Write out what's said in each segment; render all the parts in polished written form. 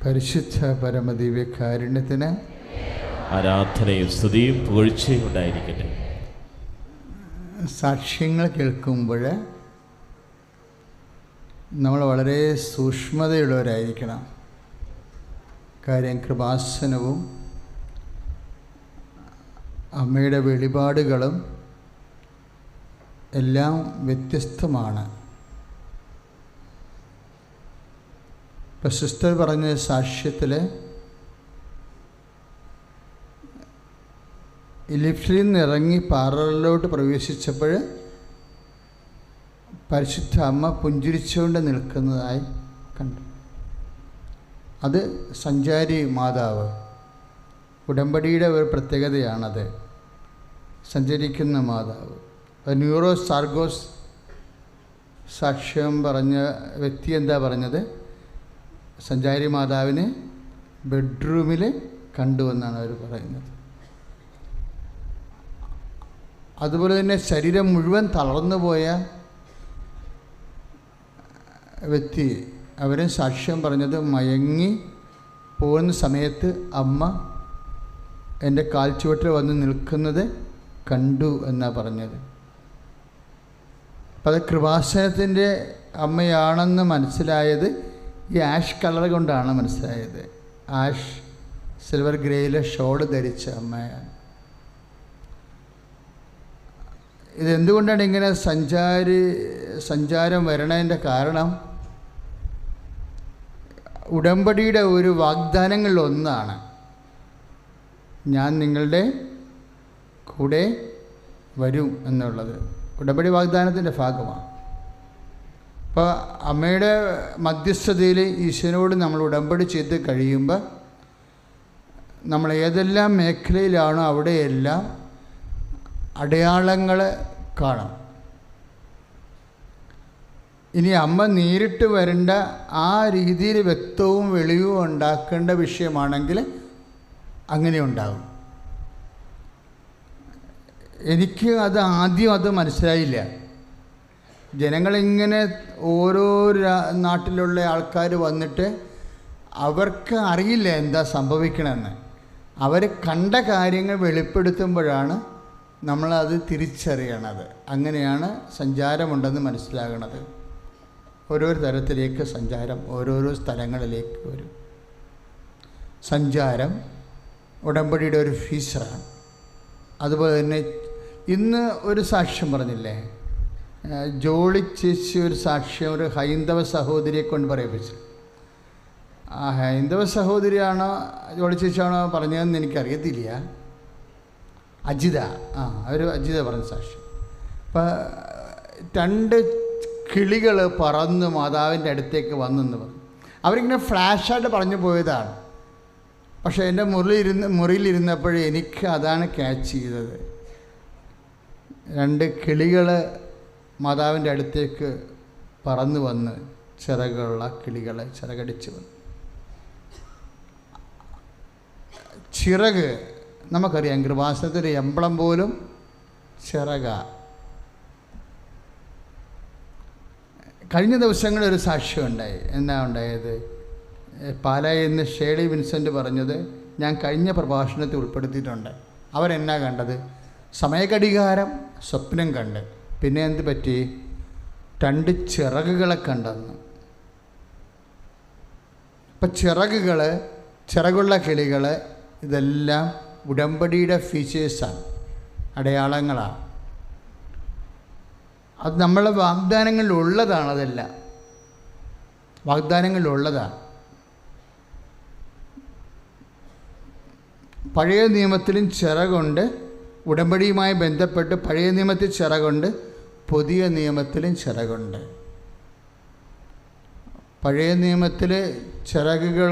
പരിശുദ്ധ പരമദിവ്യകാരുണ്യത്തിന് ആരാധനയും സ്തുതിയും പുകഴ്ചയും ഉണ്ടായിരിക്കട്ടെ. സാക്ഷ്യങ്ങൾ കേൾക്കുമ്പോൾ നമ്മൾ വളരെ സൂക്ഷ്മതയുള്ളവരായിരിക്കണം. കാര്യം കൃപാസനവും അമ്മയുടെ വെളിപാടുകളും എല്ലാം വ്യത്യസ്തമാണ്. ഇപ്പോൾ സിസ്റ്റർ പറഞ്ഞ സാക്ഷ്യത്തിൽ ലിഫ്റ്റിൽ നിന്ന് ഇറങ്ങി പാറയിലോട്ട് പ്രവേശിച്ചപ്പോൾ പരിശുദ്ധ അമ്മ പുഞ്ചിരിച്ചുകൊണ്ട് നിൽക്കുന്നതായി കണ്ടു. അത് സഞ്ചാരി മാതാവ്, ഉടമ്പടിയുടെ ഒരു പ്രത്യേകതയാണത്. സഞ്ചരിക്കുന്ന മാതാവ്. ന്യൂറോ സാർഗോസ് സാക്ഷ്യം പറഞ്ഞ വ്യക്തി എന്താ പറഞ്ഞത്? സഞ്ചാരി മാതാവിനെ ബെഡ്റൂമിൽ കണ്ടുവെന്നാണ് അവർ പറയുന്നത്. അതുപോലെ തന്നെ ശരീരം മുഴുവൻ തളർന്നു പോയ വ്യക്തി, അവരും സാക്ഷ്യം പറഞ്ഞത് മയങ്ങി പോകുന്ന സമയത്ത് അമ്മ എൻ്റെ കാൽച്ചുവട്ടിൽ വന്ന് നിൽക്കുന്നത് കണ്ടു എന്നാണ് പറഞ്ഞത്. അപ്പം അത് കൃപാസനത്തിൻ്റെ അമ്മയാണെന്ന് മനസ്സിലായത് ഈ ആഷ് കളർ കൊണ്ടാണ് മനസ്സിലായത്. ആഷ് സിൽവർ ഗ്രേയിലെ ഷോൾ ധരിച്ച അമ്മയാണ്. ഇതെന്തുകൊണ്ടാണ് ഇങ്ങനെ സഞ്ചാരം വരണതിൻ്റെ കാരണം? ഉടമ്പടിയുടെ ഒരു വാഗ്ദാനങ്ങളിലൊന്നാണ് ഞാൻ നിങ്ങളുടെ കൂടെ വരും എന്നുള്ളത്. ഉടമ്പടി വാഗ്ദാനത്തിൻ്റെ ഭാഗമാണ്. അപ്പോൾ അമ്മയുടെ മധ്യസ്ഥതയിൽ ഈശ്വരനോട് നമ്മൾ ഉടമ്പടി ചെയ്ത് കഴിയുമ്പോൾ നമ്മൾ ഏതെല്ലാം മേഖലയിലാണോ അവിടെയെല്ലാം അടയാളങ്ങൾ കാണും. ഇനി അമ്മ നേരിട്ട് വരേണ്ട ആ രീതിയിൽ വ്യക്തവും വെളിവും ഉണ്ടാക്കേണ്ട വിഷയമാണെങ്കിൽ അങ്ങനെ ഉണ്ടാകും. എനിക്ക് ആദ്യം അത് മനസ്സിലായില്ല. ജനങ്ങളിങ്ങനെ ഓരോ നാട്ടിലുള്ള ആൾക്കാർ വന്നിട്ട് അവർക്ക് അറിയില്ല എന്താ സംഭവിക്കണമെന്ന്. അവർ കണ്ട കാര്യങ്ങൾ വെളിപ്പെടുത്തുമ്പോഴാണ് നമ്മളത് തിരിച്ചറിയണത്. അങ്ങനെയാണ് സഞ്ചാരമുണ്ടെന്ന് മനസ്സിലാകണത്. ഓരോ തരത്തിലേക്ക് സഞ്ചാരം, ഓരോരോ സ്ഥലങ്ങളിലേക്ക് വരും. സഞ്ചാരം ഉടമ്പടിയുടെ ഒരു ഫീച്ചറാണ്. അതുപോലെ തന്നെ ഇന്ന് ഒരു സാക്ഷ്യം പറഞ്ഞില്ലേ, ജോളി ചേച്ചി ഒരു സാക്ഷ്യം ഒരു ഹൈന്ദവ സഹോദരിയെ കൊണ്ട് പറയിപ്പിച്ചു. ആ ഹൈന്ദവ സഹോദരിയാണോ ജോളി ചേച്ചിയാണോ പറഞ്ഞതെന്ന് എനിക്കറിയത്തില്ല. അജിത, അജിത പറഞ്ഞ സാക്ഷ്യം. അപ്പം 2 കിളികൾ പറന്ന് മാതാവിൻ്റെ അടുത്തേക്ക് വന്നെന്ന് പറഞ്ഞു. അവരിങ്ങനെ ഫ്ലാഷായിട്ട് പറഞ്ഞു പോയതാണ്. പക്ഷേ എൻ്റെ മുറിയിലിരുന്നപ്പോഴേ എനിക്ക് അതാണ് ക്യാച്ച് ചെയ്തത്. 2 കിളികൾ മാതാവിൻ്റെ അടുത്തേക്ക് പറന്നു വന്ന്, ചിറകുള്ള കിളികൾ ചിറകടിച്ച് വന്നു. ചിറക് നമുക്കറിയാം, കൃപാസനത്തിൻ്റെ എംബ്ലം പോലും ചിറക. കഴിഞ്ഞ ദിവസങ്ങളിൽ ഒരു സാക്ഷ്യം ഉണ്ടായി. എന്താ ഉണ്ടായത്? പാലായിൽ നിന്ന് ഷേളി വിൻസെൻ്റ് പറഞ്ഞത് ഞാൻ കഴിഞ്ഞ പ്രഭാഷണത്തിൽ ഉൾപ്പെടുത്തിയിട്ടുണ്ട്. അവരെന്നാ കണ്ടത്? സമയഘടികാരം സ്വപ്നം കണ്ട്. പിന്നെ എന്ത് പറ്റി? 2 ചിറകുകളെ കണ്ടെന്ന്. അപ്പം ചിറകുള്ള കിളികൾ ഇതെല്ലാം ഉടമ്പടിയുടെ ഫീച്ചേഴ്സാണ്, അടയാളങ്ങളാണ്. അത് നമ്മളെ വാഗ്ദാനങ്ങളിലുള്ളതാണ്. അതെല്ലാം വാഗ്ദാനങ്ങളിലുള്ളതാണ്. പഴയ നിയമത്തിലും ചിറകുണ്ട്. ഉടമ്പടിയുമായി ബന്ധപ്പെട്ട് പഴയ നിയമത്തിൽ ചിറകുണ്ട്, പുതിയ നിയമത്തിലും ചിറകുണ്ട്. പഴയ നിയമത്തിൽ ചിറകുകൾ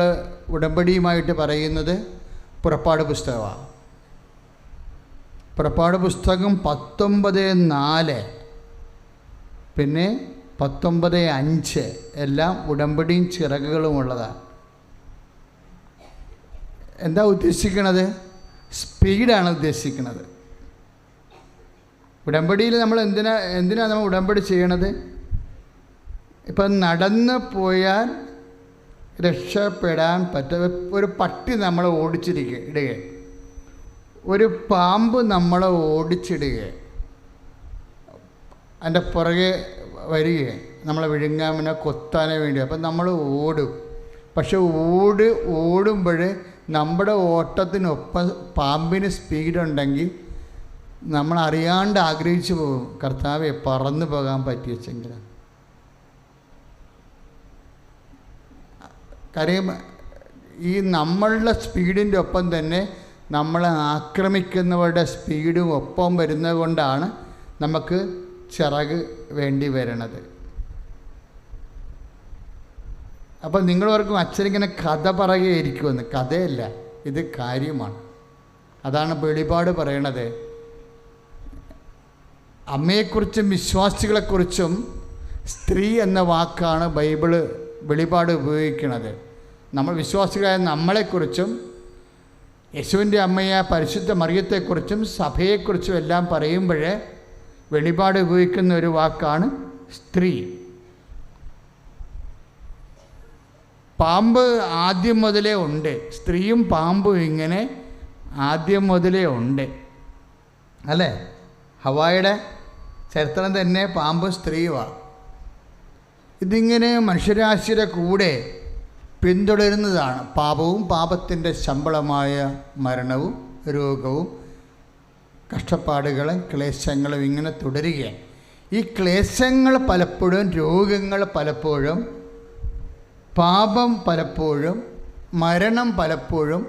ഉടമ്പടിയുമായിട്ട് പറയുന്നത് പുറപ്പാട് പുസ്തകമാണ്. പുറപ്പാട് പുസ്തകം 19:4 പിന്നെ 19:5 എല്ലാം ഉടമ്പടിയും ചിറകുകളും ഉള്ളതാണ്. എന്താ ഉദ്ദേശിക്കണത്? സ്പീഡാണ് ഉദ്ദേശിക്കുന്നത്. ഉടമ്പടിയിൽ നമ്മൾ എന്തിനാണ് നമ്മൾ ഉടമ്പടി ചെയ്യണത്? ഇപ്പം നടന്നു പോയാൽ രക്ഷപ്പെടാൻ പറ്റും. ഒരു പട്ടി നമ്മളെ ഇടുക, ഒരു പാമ്പ് നമ്മളെ ഓടിച്ചിടുക, അതിൻ്റെ പുറകെ വരിക, നമ്മളെ വിഴുങ്ങാമിനെ കൊത്താനേ വേണ്ടി. അപ്പം നമ്മൾ ഓടും. പക്ഷെ ഓടുമ്പോൾ നമ്മുടെ ഓട്ടത്തിനൊപ്പം പാമ്പിന് സ്പീഡുണ്ടെങ്കിൽ നമ്മൾ അറിയാണ്ട് ആഗ്രഹിച്ചു പോകും, കർത്താവെ പറന്നു പോകാൻ പറ്റിയെങ്കിൽ. കാര്യം ഈ നമ്മളുടെ സ്പീഡിൻ്റെ ഒപ്പം തന്നെ നമ്മളെ ആക്രമിക്കുന്നവരുടെ സ്പീഡും ഒപ്പം വരുന്നത് കൊണ്ടാണ് നമുക്ക് ചിറക് വേണ്ടി വരണത്. അപ്പം നിങ്ങളവർക്കും അച്ഛനിങ്ങനെ കഥ പറയുകയായിരിക്കുമെന്ന്. കഥയല്ല, ഇത് കാര്യമാണ്. അതാണ് വെളിപാട് പറയണത്. അമ്മയെക്കുറിച്ചും വിശ്വാസികളെക്കുറിച്ചും സ്ത്രീ എന്ന വാക്കാണ് ബൈബിള് വെളിപാട് ഉപയോഗിക്കുന്നത്. നമ്മൾ വിശ്വാസികളായ നമ്മളെക്കുറിച്ചും യേശുവിൻ്റെ അമ്മയായ പരിശുദ്ധ മറിയത്തെക്കുറിച്ചും സഭയെക്കുറിച്ചും എല്ലാം പറയുമ്പോൾ വെളിപാട് ഉപയോഗിക്കുന്ന ഒരു വാക്കാണ് സ്ത്രീ. പാമ്പ് ആദ്യം മുതലേ ഉണ്ട്. സ്ത്രീയും പാമ്പും ഇങ്ങനെ ആദ്യം മുതലേ ഉണ്ട്, അല്ലേ? ഹവായുടെ ചരിത്രം തന്നെ പാമ്പും സ്ത്രീയുമാണ്. ഇതിങ്ങനെ മനുഷ്യരാശിയുടെ കൂടെ പിന്തുടരുന്നതാണ്. പാപവും പാപത്തിൻ്റെ ശമ്പളമായ മരണവും രോഗവും കഷ്ടപ്പാടുകളും ക്ലേശങ്ങളും ഇങ്ങനെ തുടരുകയാണ്. ഈ ക്ലേശങ്ങൾ പലപ്പോഴും, രോഗങ്ങൾ പലപ്പോഴും, പാപം പലപ്പോഴും, മരണം പലപ്പോഴും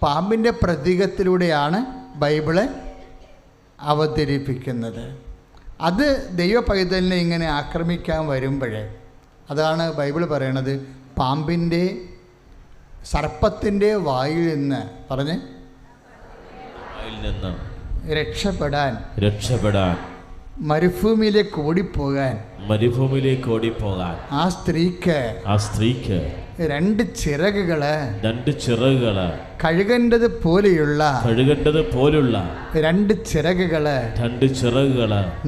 പാമ്പിൻ്റെ പ്രതീകത്തിലൂടെയാണ് ബൈബിള് അവതരിപ്പിക്കുന്നത്. അത് ദൈവ പൈതലിനെ ഇങ്ങനെ ആക്രമിക്കാൻ വരുമ്പോഴേ, അതാണ് ബൈബിൾ പറയണത്, പാമ്പിൻ്റെ സർപ്പത്തിൻ്റെ വായിൽ നിന്ന് രക്ഷപ്പെടാൻ മരുഭൂമിയിലേക്ക് ഓടിപ്പോകാൻ ആ സ്ത്രീക്ക് രണ്ട് ചിറകുകള് കഴുകേണ്ടത് പോലെയുള്ള രണ്ട് ചിറകുകള്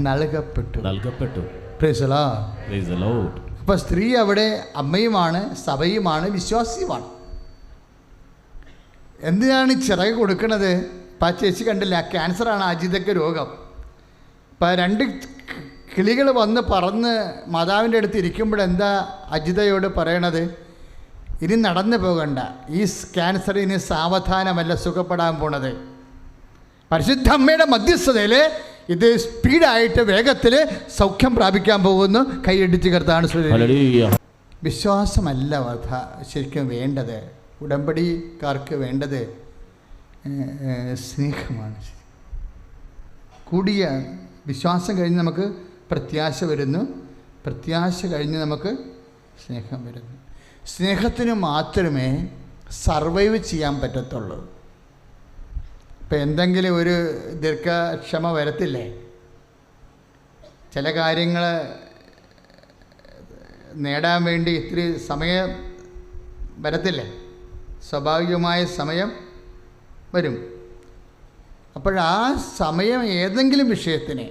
നൽകപ്പെട്ടു. അപ്പൊ സ്ത്രീ അവിടെ അമ്മയുമാണ്, സഭയുമാണ്, വിശ്വാസിയുമാണ്. എന്തിനാണ് ചിറക് കൊടുക്കുന്നത്? ഇപ്പം ആ ചേച്ചി കണ്ടില്ല, ക്യാൻസറാണ് അജിതയ്ക്ക് രോഗം. ഇപ്പം രണ്ട് കിളികൾ വന്ന് പറന്ന് മാതാവിൻ്റെ അടുത്ത് ഇരിക്കുമ്പോഴെന്താ അജിതയോട് പറയണത്? ഇനി നടന്നു പോകണ്ട, ഈ ക്യാൻസർ ഇനി സാവധാനമല്ല സുഖപ്പെടാൻ പോണത്. പരിശുദ്ധ അമ്മയുടെ മധ്യസ്ഥതയിൽ ഇത് സ്പീഡായിട്ട് വേഗത്തിൽ സൗഖ്യം പ്രാപിക്കാൻ പോകുന്നു. കൈയടിച്ച് കർത്താണ്. വിശ്വാസമല്ല ശരിക്കും വേണ്ടത്. ഉടമ്പടിക്കാർക്ക് വേണ്ടത് സ്നേഹമാണ്. കൂടിയ വിശ്വാസം കഴിഞ്ഞ് നമുക്ക് പ്രത്യാശ വരുന്നു, പ്രത്യാശ കഴിഞ്ഞ് നമുക്ക് സ്നേഹം വരുന്നു. സ്നേഹത്തിന് മാത്രമേ സർവൈവ് ചെയ്യാൻ പറ്റത്തുള്ളൂ. ഇപ്പം എന്തെങ്കിലും ഒരു ദീർഘക്ഷമ വരത്തില്ലേ? ചില കാര്യങ്ങൾ നേടാൻ വേണ്ടി ഇത്തിരി സമയം വരത്തില്ലേ? സ്വാഭാവികമായ സമയം വരും. അപ്പോഴാ സമയം ഏതെങ്കിലും വിഷയത്തിന്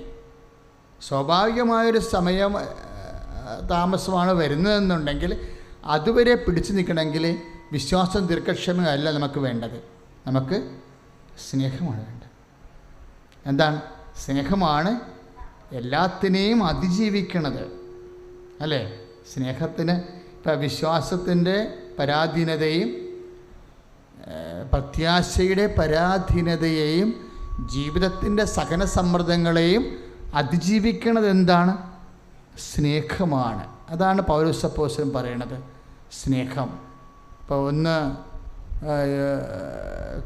സ്വാഭാവികമായൊരു സമയം താമസമാണ് വരുന്നതെന്നുണ്ടെങ്കിൽ അതുവരെ പിടിച്ചു നിൽക്കണമെങ്കിൽ വിശ്വാസം ദീർഘക്ഷമയല്ല നമുക്ക് വേണ്ടത്, നമുക്ക് സ്നേഹമാണ് വേണ്ടത്. എന്താണ്? സ്നേഹമാണ് എല്ലാത്തിനെയും അതിജീവിക്കണത്, അല്ലേ? സ്നേഹത്തിന് ഇപ്പം വിശ്വാസത്തിൻ്റെ പരാധീനതയും പ്രത്യാശയുടെ പരാധീനതയെയും ജീവിതത്തിൻ്റെ സഹന സമ്മർദ്ദങ്ങളെയും അതിജീവിക്കണത് എന്താണ്? സ്നേഹമാണ്. അതാണ് പൗലോസ് അപ്പോസ്തലൻ പറയണത്, സ്നേഹം. ഇപ്പോൾ 1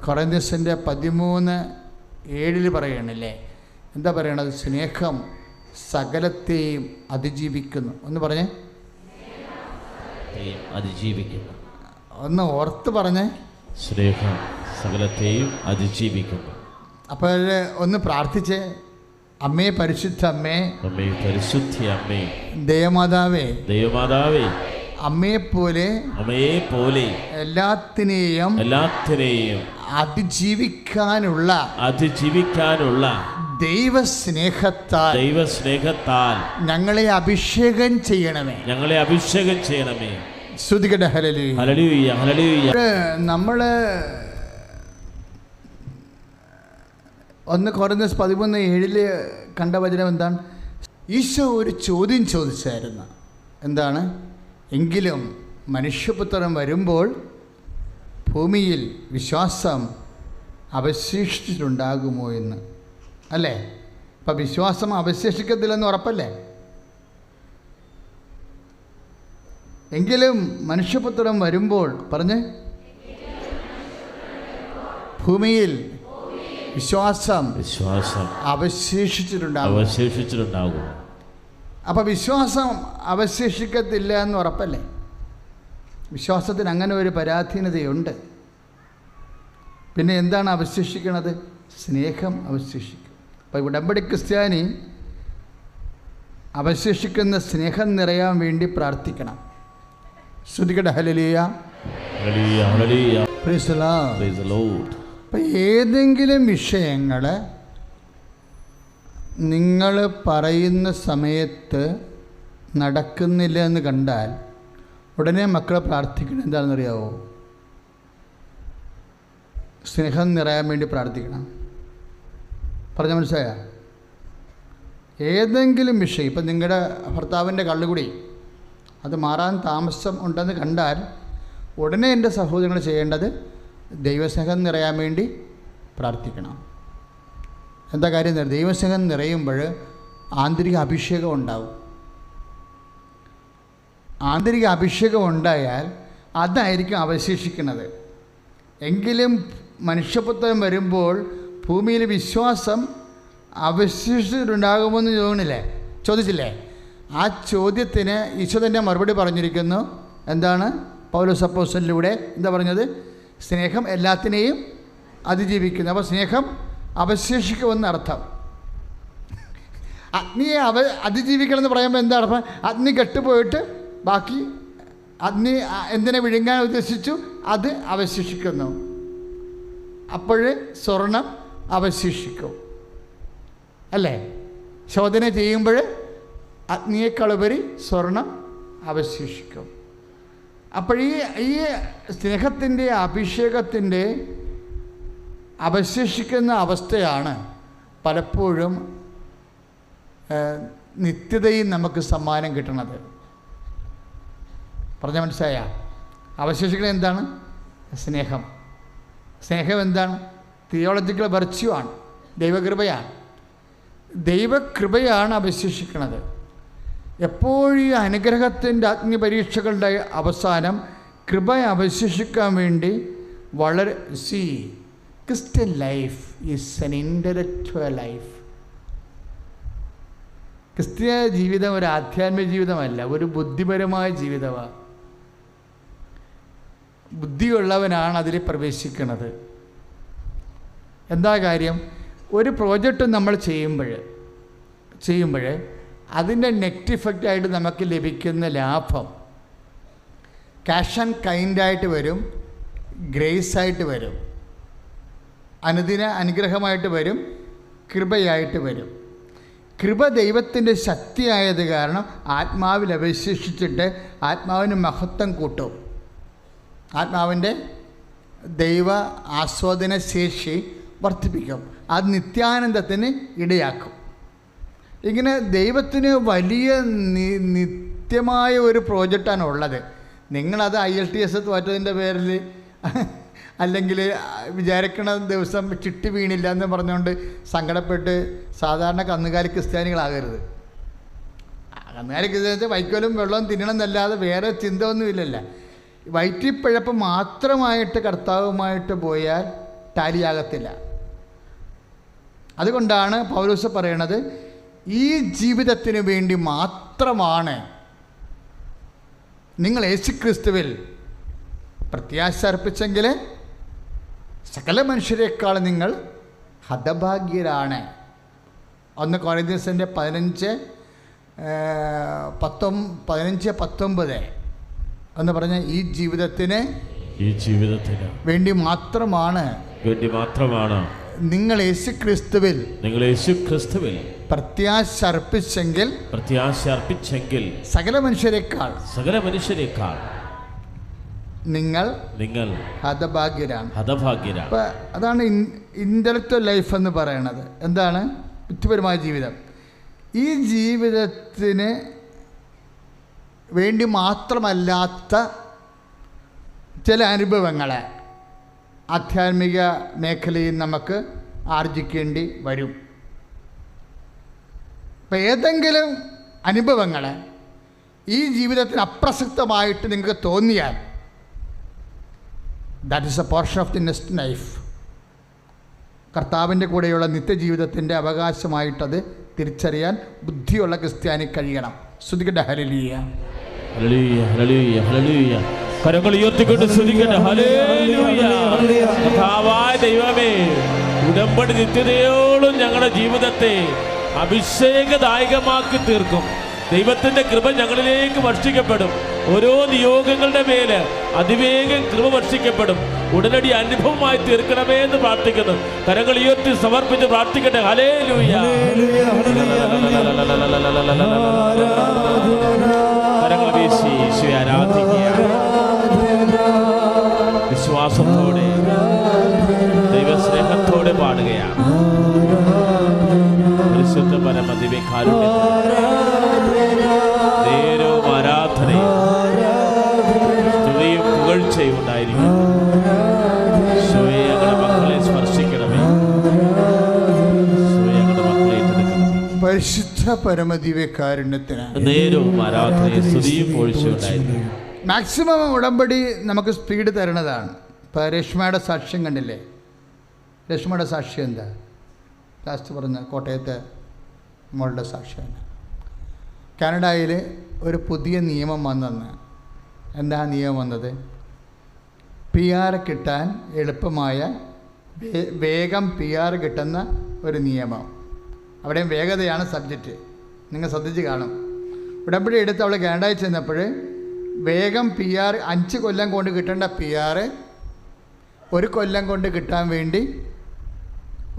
കൊറിന്ത്യസിൻ്റെ 13:7 പറയണില്ലേ? എന്താ പറയണത്? സ്നേഹം സകലത്തെയും അതിജീവിക്കുന്നു. ഒന്ന് പറഞ്ഞേ, അതിജീവിക്കുന്നു. ഒന്ന് ഓർത്ത് പറഞ്ഞേ, സ്നേഹം സകലത്തെയും അതിജീവിക്കുന്നു. അപ്പോൾ ഒന്ന് പ്രാർത്ഥിച്ചേ. അമ്മേ, പരിശുദ്ധ അമ്മേ, അമ്മേ, പരിശുദ്ധ അമ്മേ, ദൈവമാതാവേ, ദൈവമാതാവേ, അമ്മയെപ്പോലെ എല്ലാത്തിനെയും അതിജീവിക്കാനുള്ള ദൈവസ്നേഹത്താൽ ഞങ്ങളെ അഭിഷേകം ചെയ്യണമേ. സ്തുതിക്കട്ടെ. ഹല്ലേലൂയ. നമ്മൾ 1 കൊരിന്ത്യർ 13:7 കണ്ട വചനം എന്താണ്? ഈശോ ഒരു ചോദ്യം ചോദിച്ചായിരുന്നു. എന്താണ്? എങ്കിലും മനുഷ്യപുത്രൻ വരുമ്പോൾ ഭൂമിയിൽ വിശ്വാസം അവശേഷിച്ചിട്ടുണ്ടാകുമോ എന്ന്. അല്ലേ? അപ്പം വിശ്വാസം അവശേഷിക്കത്തില്ലെന്ന് ഉറപ്പല്ലേ? എങ്കിലും മനുഷ്യപുത്രൻ വരുമ്പോൾ പറഞ്ഞ് ഭൂമിയിൽ വിശ്വാസം അവശേഷിച്ചിട്ടുണ്ടാകും. അപ്പം വിശ്വാസം അവശേഷിക്കത്തില്ല എന്ന് ഉറപ്പല്ലേ? വിശ്വാസത്തിന് അങ്ങനെ ഒരു പരാധീനതയുണ്ട്. പിന്നെ എന്താണ് അവശേഷിക്കുന്നത്? സ്നേഹം അവശേഷിക്കും. അപ്പോൾ ഉടമ്പടി ക്രിസ്ത്യാനി അവശേഷിക്കുന്ന സ്നേഹം നിറയാൻ വേണ്ടി പ്രാർത്ഥിക്കണം. ശ്രുതികട. ഹല്ലേലൂയ. Praise the Lord. അപ്പം ഏതെങ്കിലും വിഷയങ്ങൾ നിങ്ങൾ പറയുന്ന സമയത്ത് നടക്കുന്നില്ല എന്ന് കണ്ടാൽ ഉടനെ മക്കളെ പ്രാർത്ഥിക്കണം. എന്താണെന്നറിയാവോ? സ്നേഹം നിറയാൻ വേണ്ടി പ്രാർത്ഥിക്കണം. പറഞ്ഞാൽ മനസ്സിലായ? ഏതെങ്കിലും വിഷയം, ഇപ്പം നിങ്ങളുടെ ഭർത്താവിൻ്റെ കള്ളുകുടി അത് മാറാൻ താമസം ഉണ്ടെന്ന് കണ്ടാൽ ഉടനെ എൻ്റെ സഹോദരങ്ങൾ ചെയ്യേണ്ടത് ദൈവസ്നേഹം നിറയാൻ വേണ്ടി പ്രാർത്ഥിക്കണം. എന്താ കാര്യം? ദൈവസ്നേഹം നിറയുമ്പോൾ ആന്തരിക അഭിഷേകം ഉണ്ടാവും. ആന്തരിക അഭിഷേകം ഉണ്ടായാൽ അതായിരിക്കും അവശേഷിക്കുന്നത്. എങ്കിലും മനുഷ്യപുത്രൻ വരുമ്പോൾ ഭൂമിയിൽ വിശ്വാസം അവശേഷിച്ചിട്ടുണ്ടാകുമെന്ന് ചോദിച്ചില്ലേ? ആ ചോദ്യത്തിന് ഈശോ തന്നെ മറുപടി പറഞ്ഞിരിക്കുന്നു. എന്താണ്? പൗലോസ് അപ്പോസ്തലനിലൂടെ എന്താ പറഞ്ഞത്? സ്നേഹം എല്ലാത്തിനെയും അതിജീവിക്കുന്നു. അപ്പോൾ സ്നേഹം അവശേഷിക്കുമെന്ന് അർത്ഥം. അഗ്നിയെ അതിജീവിക്കണം എന്ന് പറയുമ്പോൾ എന്താ അർത്ഥം? അഗ്നി കെട്ടുപോയിട്ട് ബാക്കി അഗ്നി എന്തിനെ വിഴുങ്ങാൻ ഉദ്ദേശിച്ചു അത് അവശേഷിക്കുന്നു. അപ്പോൾ സ്വർണം അവശേഷിക്കും. അല്ലേ? ശോധന ചെയ്യുമ്പോൾ അഗ്നിയേക്കാളുപരി സ്വർണം അവശേഷിക്കും. അപ്പോൾ ഈ സ്നേഹത്തിൻ്റെ അഭിഷേകത്തിൻ്റെ അവശേഷിക്കുന്ന അവസ്ഥയാണ് പലപ്പോഴും നിത്യതയിൽ നമുക്ക് സമ്മാനം കിട്ടുന്നത്. പറഞ്ഞാൽ മനസ്സിലായ? അവശേഷിക്കുന്നത് എന്താണ്? സ്നേഹം. സ്നേഹം എന്താണ്? തിയോളജിക്കൽ വെർച്യു ആണ്, ദൈവകൃപയാണ്. ദൈവകൃപയാണ് അവശേഷിക്കുന്നത്. എപ്പോഴും ഈ അനുഗ്രഹത്തിൻ്റെ അഗ്നിപരീക്ഷകളുടെ അവസാനം കൃപ അവശേഷിക്കാൻ വേണ്ടി വളരെ Christian life is N intellectual life. ക്രിസ്തീയ ജീവിതം ഒരു ആധ്യാത്മിക ജീവിതമല്ല, ഒരു ബുദ്ധിപരമായ ജീവിതമാണ്. ബുദ്ധിയുള്ളവനാണ് അതിൽ പ്രവേശിക്കുന്നത്. എന്താ കാര്യം? ഒരു പ്രോജക്റ്റ് നമ്മൾ ചെയ്യുമ്പോൾ അതിൻ്റെ നെറ്റ് ഇഫക്റ്റായിട്ട് നമുക്ക് ലഭിക്കുന്ന ലാഭം ക്യാഷ് ആൻഡ് കൈൻഡായിട്ട് വരും, ഗ്രേസായിട്ട് വരും, അനുദിന അനുഗ്രഹമായിട്ട് വരും, കൃപയായിട്ട് വരും. കൃപ ദൈവത്തിൻ്റെ ശക്തിയായത് കാരണം ആത്മാവിൽ അവശേഷിച്ചിട്ട് ആത്മാവിന് മഹത്വം കൂട്ടും. ആത്മാവിൻ്റെ ദൈവ ആസ്വാദന ശേഷി വർദ്ധിപ്പിക്കും. അത് നിത്യാനന്ദത്തിന് ഇടയാക്കും. ഇങ്ങനെ ദൈവത്തിന് വലിയ നിത്യമായ ഒരു പ്രോജക്റ്റാണ് ഉള്ളത്. നിങ്ങളത് IELTS തോറ്റതിൻ്റെ പേരിൽ അല്ലെങ്കിൽ വിചാരിക്കണ ദിവസം ചിട്ടി വീണില്ല എന്ന് പറഞ്ഞുകൊണ്ട് സങ്കടപ്പെട്ട് സാധാരണ കന്നുകാലി ക്രിസ്ത്യാനികളാകരുത്. കന്നുകാലി ക്രിസ്ത്യാനി വൈക്കോലും വെള്ളവും തിന്നണം എന്നല്ലാതെ വേറെ ചിന്ത ഒന്നുമില്ലല്ലോ. വയറ്റിപ്പിഴപ്പ് മാത്രമായിട്ട് കർത്താവുമായിട്ട് പോയാൽ ടാലിയാകത്തില്ല. അതുകൊണ്ടാണ് പൗലോസ് പറയണത്, ഈ ജീവിതത്തിന് വേണ്ടി മാത്രമാണ് നിങ്ങൾ യേശുക്രിസ്തുവിൽ പ്രത്യാശ അർപ്പിച്ചെങ്കിൽ സകല മനുഷ്യരെക്കാൾ നിങ്ങൾ ഹതഭാഗ്യരാണ്. 1 കൊരിന്ത്യർ 15:19 എന്ന് പറഞ്ഞ ഈ ജീവിതത്തിന് വേണ്ടി മാത്രമാണ് നിങ്ങൾ യേശുക്രിസ്തുവിൽ പ്രത്യാശ അർപ്പിച്ചെങ്കിൽ സകല മനുഷ്യരെക്കാൾ നിങ്ങൾ ഹതഭാഗ്യരാണ്. അപ്പം അതാണ് ഇൻ്റലക്ച്വൽ ലൈഫ് എന്ന് പറയണത്. എന്താണ്? ബുദ്ധിപരമായ ജീവിതം. ഈ ജീവിതത്തിന് വേണ്ടി മാത്രമല്ലാത്ത ചില അനുഭവങ്ങളെ ആധ്യാത്മിക മേഖലയിൽ നമുക്ക് ആർജിക്കേണ്ടി വരും. അപ്പം ഏതെങ്കിലും അനുഭവങ്ങൾ ഈ ജീവിതത്തിന് അപ്രസക്തമായിട്ട് നിങ്ങൾക്ക് തോന്നിയാൽ that is a portion of the next life. കർത്താവിൻ്റെ കൂടെയുള്ള നിത്യജീവിതത്തിൻ്റെ അവകാശമായിട്ടത് തിരിച്ചറിയാൻ ബുദ്ധിയുള്ള ക്രിസ്ത്യാനി കഴിയണം. സ്തുതിക്കട്ടെ. Hallelujah, hallelujah, hallelujah, hallelujah. കരങ്ങൾ ഉയർത്തിക്കൊണ്ട് സ്തുതിക്കട്ടെ. ഹല്ലേലൂയ. കർത്താവായ ദൈവമേ, ഉടമ്പടി നിത്യതയോളം ഞങ്ങളുടെ ജീവിതത്തെ അഭിഷേകദായകമാക്കി തീർക്കും. ദൈവത്തിൻ്റെ കൃപ ഞങ്ങളിലേക്ക് വർഷിക്കപ്പെടും. ഓരോ നിയോഗങ്ങളുടെ മേല് അതിവേഗം കൃപ വർഷിക്കപ്പെടും. ഉടനടി അനുഭവമായി തീർക്കണമേ എന്ന് പ്രാർത്ഥിക്കുന്നു. കരങ്ങൾ ഉയർത്തി സമർപ്പിച്ച് പ്രാർത്ഥിക്കട്ടെ. ഹല്ലേലൂയ. കരങ്ങൾ വീശി യേശുവെ ആരാധിക്കുക. വിശ്വാസത്തോടെ ദൈവസ്നേഹത്തോടെ പാടുകയാണ്. പരിശുദ്ധ നേരവും ആരാധനയും സ്തുതിയും പുകഴ്ചയും ഉണ്ടായിരിക്കും. ഞങ്ങളുടെ മക്കളെ സ്പർശിക്കണമേ. ഞങ്ങളുടെ മക്കളെ ഏറ്റെടുക്കണമേ. പരിശുദ്ധ പരമദിവ്യകാരുണ്യത്തിന് നേരവും ആരാധനയും സ്തുതിയും പുകഴ്ചയും ഉണ്ടായിരിക്കും. മാക്സിമം ഉടമ്പടി നമുക്ക് സ്പീഡ് തരണതാണ്. ഇപ്പോൾ രശ്മയുടെ സാക്ഷ്യം കണ്ടില്ലേ? രശ്മയുടെ സാക്ഷ്യം എന്താ? ലാസ്റ്റ് പറഞ്ഞ കോട്ടയത്തെ മോളുടെ സാക്ഷ്യമാണ്. കാനഡയിൽ ഒരു പുതിയ നിയമം വന്നെന്ന്. എന്താ നിയമം വന്നത്? PR കിട്ടാൻ എളുപ്പമായ വേഗം PR കിട്ടുന്ന ഒരു നിയമം. അവിടെയും വേഗതയാണ് സബ്ജക്റ്റ്. നിങ്ങൾ ശ്രദ്ധിച്ച് കാണും. ഉടമ്പടി എടുത്ത് അവൾ കാനഡയിൽ ചെന്നപ്പോൾ വേഗം PR 5 കൊല്ലം കൊണ്ട് കിട്ടേണ്ട PR 1 കൊല്ലം കൊണ്ട് കിട്ടാൻ വേണ്ടി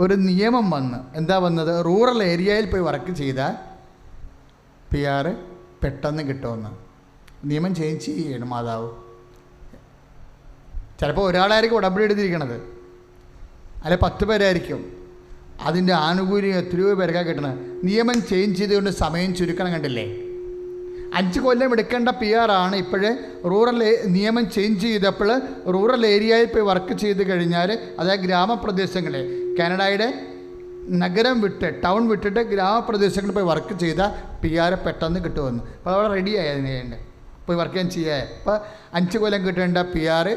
ഒരു നിയമം വന്ന്. എന്താ വന്നത്? റൂറൽ ഏരിയയിൽ പോയി വർക്ക് ചെയ്താൽ PR പെട്ടെന്ന് കിട്ടുമെന്ന്. നിയമം ചേഞ്ച് ചെയ്യണം മാതാവ്. ചിലപ്പോൾ ഒരാളായിരിക്കും ഉടമ്പടി എടുത്തിരിക്കണത്, അല്ലെ 10 പേരായിരിക്കും. അതിൻ്റെ ആനുകൂല്യം എത്രയോ പേർക്കാണ് കിട്ടണത്. നിയമം ചേഞ്ച് ചെയ്തുകൊണ്ട് സമയം ചുരുക്കണം. കണ്ടില്ലേ? 5 കൊല്ലം എടുക്കേണ്ട PR ആണ് ഇപ്പോഴേ റൂറൽ നിയമം ചേഞ്ച് ചെയ്തപ്പോൾ റൂറൽ ഏരിയയിൽ പോയി വർക്ക് ചെയ്ത് കഴിഞ്ഞാൽ, അതായത് ഗ്രാമപ്രദേശങ്ങളെ, കാനഡയുടെ നഗരം വിട്ട് ടൗൺ വിട്ടിട്ട് ഗ്രാമപ്രദേശങ്ങളിൽ പോയി വർക്ക് ചെയ്താൽ PR പെട്ടെന്ന് കിട്ടുമെന്ന്. അപ്പോൾ അവിടെ റെഡിയായി അതിന് പോയി വർക്ക് ചെയ്യാൻ. അപ്പോൾ 5 കൊല്ലം കിട്ടേണ്ട PR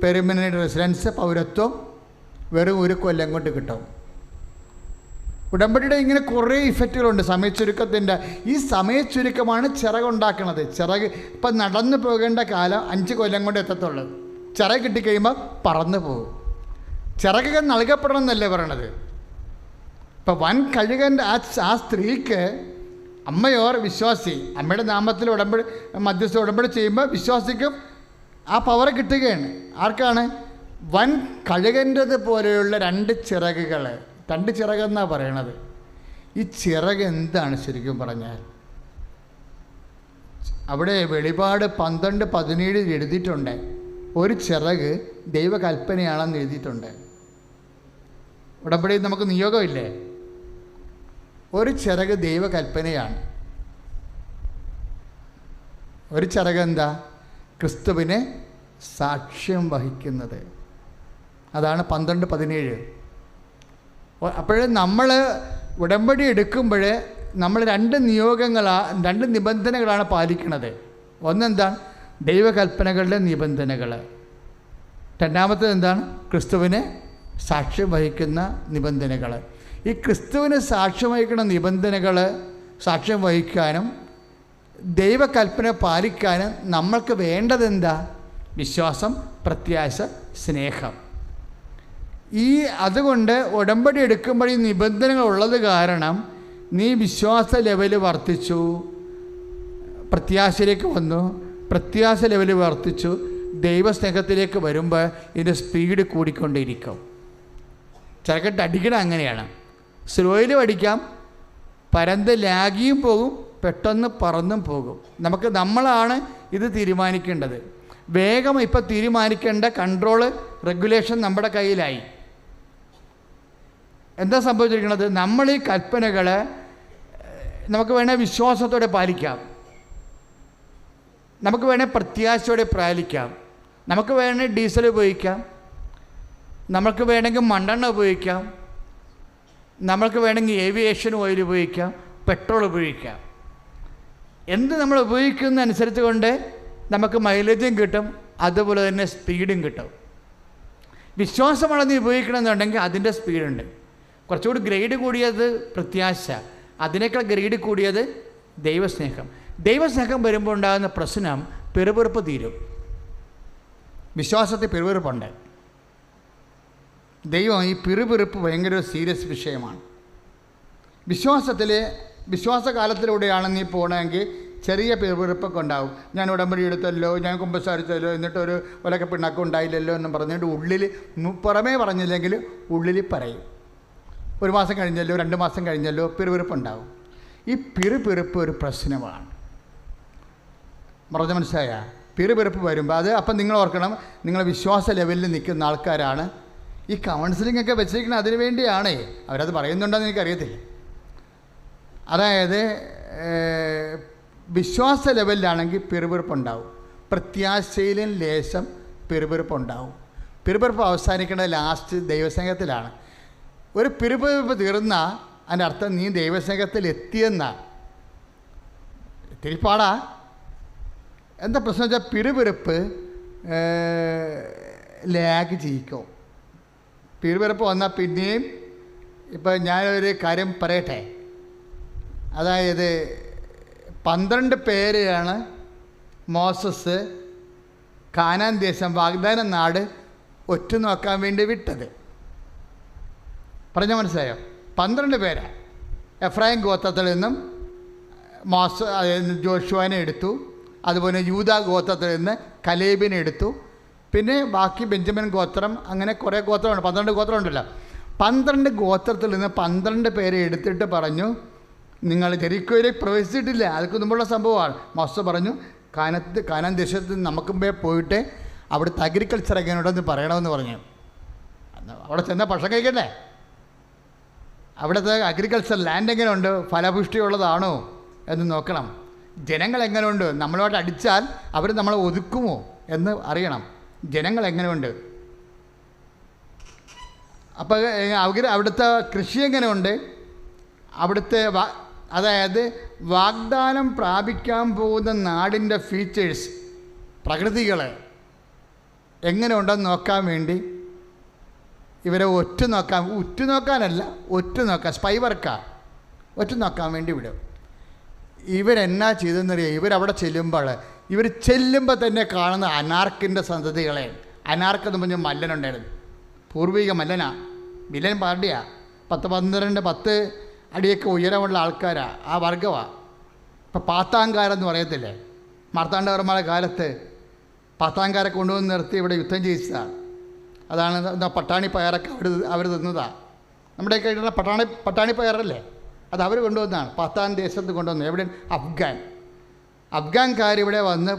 പെർമനൻ്റ് റെസിഡൻസ് പൗരത്വം വെറും 1 കൊല്ലം കൊണ്ട് കിട്ടും. ഉടമ്പടിയുടെ ഇങ്ങനെ കുറേ ഇഫക്റ്റുകളുണ്ട് സമയച്ചുരുക്കത്തിൻ്റെ. ഈ സമയച്ചുരുക്കമാണ് ചിറകുണ്ടാക്കുന്നത്. ചിറക് ഇപ്പം നടന്നു പോകേണ്ട കാലം 5 കൊല്ലം കൊണ്ട് എത്തത്തുള്ളൂ. ചിറക് കിട്ടിക്കഴിയുമ്പോൾ പറന്നു പോകും. ചിറകുകൾ നൽകപ്പെടണം എന്നല്ലേ പറയണത്? ഇപ്പം വൻ കഴുകൻ്റെ ആ സ്ത്രീക്ക് അമ്മയോർ വിശ്വാസി, അമ്മയുടെ നാമത്തിൽ മധ്യസ്ഥ ഉടമ്പടി ചെയ്യുമ്പോൾ വിശ്വാസിക്കും ആ പവർ കിട്ടുകയാണ്. ആർക്കാണ്? വൻ കഴുകൻ്റെത് പോലെയുള്ള 2 ചിറകുകൾ. 2 ചിറകെന്നാണ് പറയണത്. ഈ ചിറക് എന്താണ് ശരിക്കും പറഞ്ഞാൽ? അവിടെ വെളിപാട് 12:17 എഴുതിയിട്ടുണ്ട്. ഒരു ചിറക് ദൈവകൽപ്പനയാണെന്ന് എഴുതിയിട്ടുണ്ട്. ഉടമ്പടിയിൽ നമുക്ക് നിയോഗമില്ലേ? ഒരു ചിറക് ദൈവകൽപ്പനയാണ്. ഒരു ചിറക് എന്താ? ക്രിസ്തുവിനെ സാക്ഷ്യം വഹിക്കുന്നത്. അതാണ് 12:17. അപ്പോൾ നമ്മൾ ഉടമ്പടി എടുക്കുമ്പോൾ നമ്മൾ 2 നിബന്ധനകളാണ് പാലിക്കുന്നത്. ഒന്നെന്താണ്? ദൈവകൽപ്പനകളുടെ നിബന്ധനകൾ. രണ്ടാമത്തേത് എന്താണ്? ക്രിസ്തുവിനെ സാക്ഷ്യം വഹിക്കുന്ന നിബന്ധനകൾ. ഈ ക്രിസ്തുവിന് സാക്ഷ്യം വഹിക്കുന്ന നിബന്ധനകൾ സാക്ഷ്യം വഹിക്കാനും ദൈവകൽപ്പന പാലിക്കാനും നമ്മൾക്ക് വേണ്ടതെന്താ? വിശ്വാസം, പ്രത്യാശ, സ്നേഹം. അതുകൊണ്ട് ഉടമ്പടി എടുക്കുമ്പോൾ ഈ നിബന്ധനകൾ ഉള്ളത് കാരണം നീ വിശ്വാസ ലെവല് വർദ്ധിച്ചു, പ്രത്യാശയിലേക്ക് വന്നു, പ്രത്യാശ ലെവല് വർദ്ധിച്ചു, ദൈവസ്നേഹത്തിലേക്ക് വരുമ്പോൾ ഇതിൻ്റെ സ്പീഡ് കൂടിക്കൊണ്ടിരിക്കും. ചിലക്കിട്ട് അടിക്കണം അങ്ങനെയാണ്. സ്ലോയിലും അടിക്കാം, പരന്ത് ലാഗിയും പോകും, പെട്ടെന്ന് പറന്നും പോകും. നമ്മളാണ് ഇത് തീരുമാനിക്കേണ്ടത്. വേഗം ഇപ്പം തീരുമാനിക്കേണ്ട കൺട്രോള്, റെഗുലേഷൻ നമ്മുടെ കയ്യിലായി. എന്താ സംഭവിച്ചിരിക്കുന്നത്? നമ്മൾ ഈ കൽപ്പനകൾ നമുക്ക് വേണേൽ വിശ്വാസത്തോടെ പാലിക്കാം, നമുക്ക് വേണേൽ പ്രത്യാശയോടെ പാലിക്കാം, നമുക്ക് വേണേൽ ഡീസൽ ഉപയോഗിക്കാം, നമുക്ക് വേണമെങ്കിൽ മണ്ണെണ്ണ ഉപയോഗിക്കാം, നമ്മൾക്ക് വേണമെങ്കിൽ ഏവിയേഷൻ ഓയിൽ ഉപയോഗിക്കാം, പെട്രോൾ ഉപയോഗിക്കാം. എന്ത് നമ്മൾ ഉപയോഗിക്കുന്നതനുസരിച്ച് കൊണ്ട് നമുക്ക് മൈലേജും കിട്ടും, അതുപോലെ തന്നെ സ്പീഡും കിട്ടും. വിശ്വാസമാണ് നീ ഉപയോഗിക്കണമെന്നുണ്ടെങ്കിൽ അതിൻ്റെ സ്പീഡുണ്ട്. കുറച്ചുകൂടി ഗ്രേഡ് കൂടിയത് പ്രത്യാശ, അതിനേക്കാൾ ഗ്രേഡ് കൂടിയത് ദൈവസ്നേഹം. ദൈവസ്നേഹം വരുമ്പോൾ ഉണ്ടാകുന്ന പ്രശ്നം പിറുപിറുപ്പ് തീരും. വിശ്വാസത്തിൽ പിറുപിറുപ്പുണ്ട്. ദൈവം ഈ പിറുപിറുപ്പ് ഭയങ്കര സീരിയസ് വിഷയമാണ്. വിശ്വാസകാലത്തിലൂടെയാണ് നീ പോകണമെങ്കിൽ ചെറിയ പിറുപിറുപ്പൊക്കെ ഉണ്ടാവും. ഞാൻ ഉടമ്പടി എടുത്തല്ലോ, ഞാൻ കുമ്പസാരിച്ചല്ലോ, എന്നിട്ടൊരു ഒലക്കെ പിണ്ണാക്കം ഉണ്ടായില്ലല്ലോ എന്നും പറഞ്ഞിട്ട് ഉള്ളിൽ പുറമേ പറഞ്ഞില്ലെങ്കിൽ ഉള്ളിൽ പറയും. 1 മാസം കഴിഞ്ഞല്ലോ, 2 മാസം കഴിഞ്ഞല്ലോ പിറുപിറുപ്പുണ്ടാവും. ഈ പിറുപിറുപ്പ് ഒരു പ്രശ്നമാണ്. മനസ്സിലായ? പിറുപിറുപ്പ് വരുമ്പോൾ അത് അപ്പം നിങ്ങൾ ഓർക്കണം, നിങ്ങൾ വിശ്വാസ ലെവലിൽ നിൽക്കുന്ന ആൾക്കാരാണ്. ഈ കൗൺസിലിംഗ് ഒക്കെ വെച്ചിരിക്കുന്നത് അതിനു വേണ്ടിയാണ്. അവരത് പറയുന്നുണ്ടെന്ന് എനിക്കറിയത്തില്ല. അതായത് വിശ്വാസ ലെവലിലാണെങ്കിൽ പിറുപിറുപ്പുണ്ടാവും, പ്രത്യാശയിലും ലേശം പിറുപിറുപ്പുണ്ടാവും. പിറുപിറുപ്പ് അവസാനിക്കേണ്ടത് ലാസ്റ്റ് ദൈവസ്നേഹത്തിലാണ്. ഒരു പിറുപിറുപ്പ് തീർന്നാൽ അതിൻ്റെ അർത്ഥം നീ ദൈവസ്നേഹത്തിൽ എത്തിയെന്നാണ്. തിരിപ്പാടാ. എന്താ പ്രശ്നം വെച്ചാൽ പിറുപിറുപ്പ് ലാഗ് ചെയ്യിക്കും. പിറുപിറുപ്പ് വന്നാൽ പിന്നെയും ഇപ്പം ഞാനൊരു കാര്യം പറയട്ടെ. അതായത് 12 പേരെയാണ് മോസസ് കാനാൻ ദേശം, വാഗ്ദാന നാട് ഒറ്റുനോക്കാൻ വേണ്ടി വിട്ടത്. പറഞ്ഞാൽ മനസ്സിലായോ? 12 പേരാണ്. എഫ്രായിം ഗോത്രത്തിൽ നിന്നും ജോഷുവാനെ എടുത്തു, അതുപോലെ യൂദാ ഗോത്രത്തിൽ നിന്ന് കലേബിനെ എടുത്തു, പിന്നെ ബാക്കി ബെഞ്ചമിൻ ഗോത്രം, അങ്ങനെ കുറേ ഗോത്രമുണ്ട്. 12 ഗോത്രം ഉണ്ടല്ലോ. 12 ഗോത്രത്തിൽ നിന്ന് 12 പേരെ എടുത്തിട്ട് പറഞ്ഞു, നിങ്ങൾ ജെറിക്കോയിലേക്ക് പ്രവേശിച്ചിട്ടില്ല, അതൊക്കെ മുമ്പുള്ള സംഭവമാണ്. മോശ പറഞ്ഞു, കാനാൻ ദേശത്ത് നമുക്ക് മുമ്പേ പോയിട്ട് അവിടുത്തെ അഗ്രികൾച്ചർ എങ്ങനെയുണ്ടെന്ന് പറയണമെന്ന് പറഞ്ഞു. അവിടെ ചെന്നാൽ ഭക്ഷണം കഴിക്കണ്ടേ? അവിടുത്തെ അഗ്രികൾച്ചർ ലാൻഡ് എങ്ങനെയുണ്ട്, ഫലപുഷ്ടിയുള്ളതാണോ എന്ന് നോക്കണം. ജനങ്ങൾ എങ്ങനെയുണ്ട്, നമ്മളോട് അടിച്ചാൽ അവർ നമ്മളെ ഒതുക്കുമോ എന്ന് അറിയണം. ജനങ്ങൾ എങ്ങനെയുണ്ട്, അപ്പോൾ അവിടുത്തെ കൃഷി എങ്ങനെയുണ്ട്, അവിടുത്തെ അതായത് വാഗ്ദാനം പ്രാപിക്കാൻ പോകുന്ന നാടിൻ്റെ ഫീച്ചേഴ്സ്, പ്രകൃതികൾ എങ്ങനെ ഉണ്ടെന്ന് നോക്കാൻ വേണ്ടി ഇവരെ ഉറ്റുനോക്കാൻ സ്പൈ വർക്കാണ്, ഒറ്റുനോക്കാൻ വേണ്ടി വിടും. ഇവരെന്നാ ചെയ്തെന്നറിയാം? ഇവരവിടെ ചെല്ലുമ്പോൾ തന്നെ കാണുന്ന അനാർക്കിൻ്റെ സന്തതികളെ. അനാർക്കെന്ന് പറഞ്ഞാൽ മല്ലനുണ്ടായിരുന്നു, പൂർവിക മല്ലനാ, വില്ലൻ പാർട്ടിയാണ്. 10 അടിയൊക്കെ ഉയരമുള്ള ആൾക്കാരാണ്, ആ വർഗമാണ്. ഇപ്പം പാത്താങ്കാരെന്ന് പറയത്തില്ലേ, മാർത്താണ്ഡവർമ്മയുടെ കാലത്ത് പാത്താങ്കാരെ കൊണ്ടുവന്ന് നിർത്തി ഇവിടെ യുദ്ധം ചെയ്യിച്ചതാണ്. അതാണ് പട്ടാണി പയറൊക്കെ അവർ തിന്നതാണ്. നമ്മുടെയൊക്കെ ഇടുന്ന പട്ടാണി പയറല്ലേ, അത് അവർ കൊണ്ടുവന്നതാണ്. പാത്താൻ ദേശത്ത് കൊണ്ടുവന്നത്. എവിടെ? അഫ്ഗാൻകാരിവിടെ വന്ന്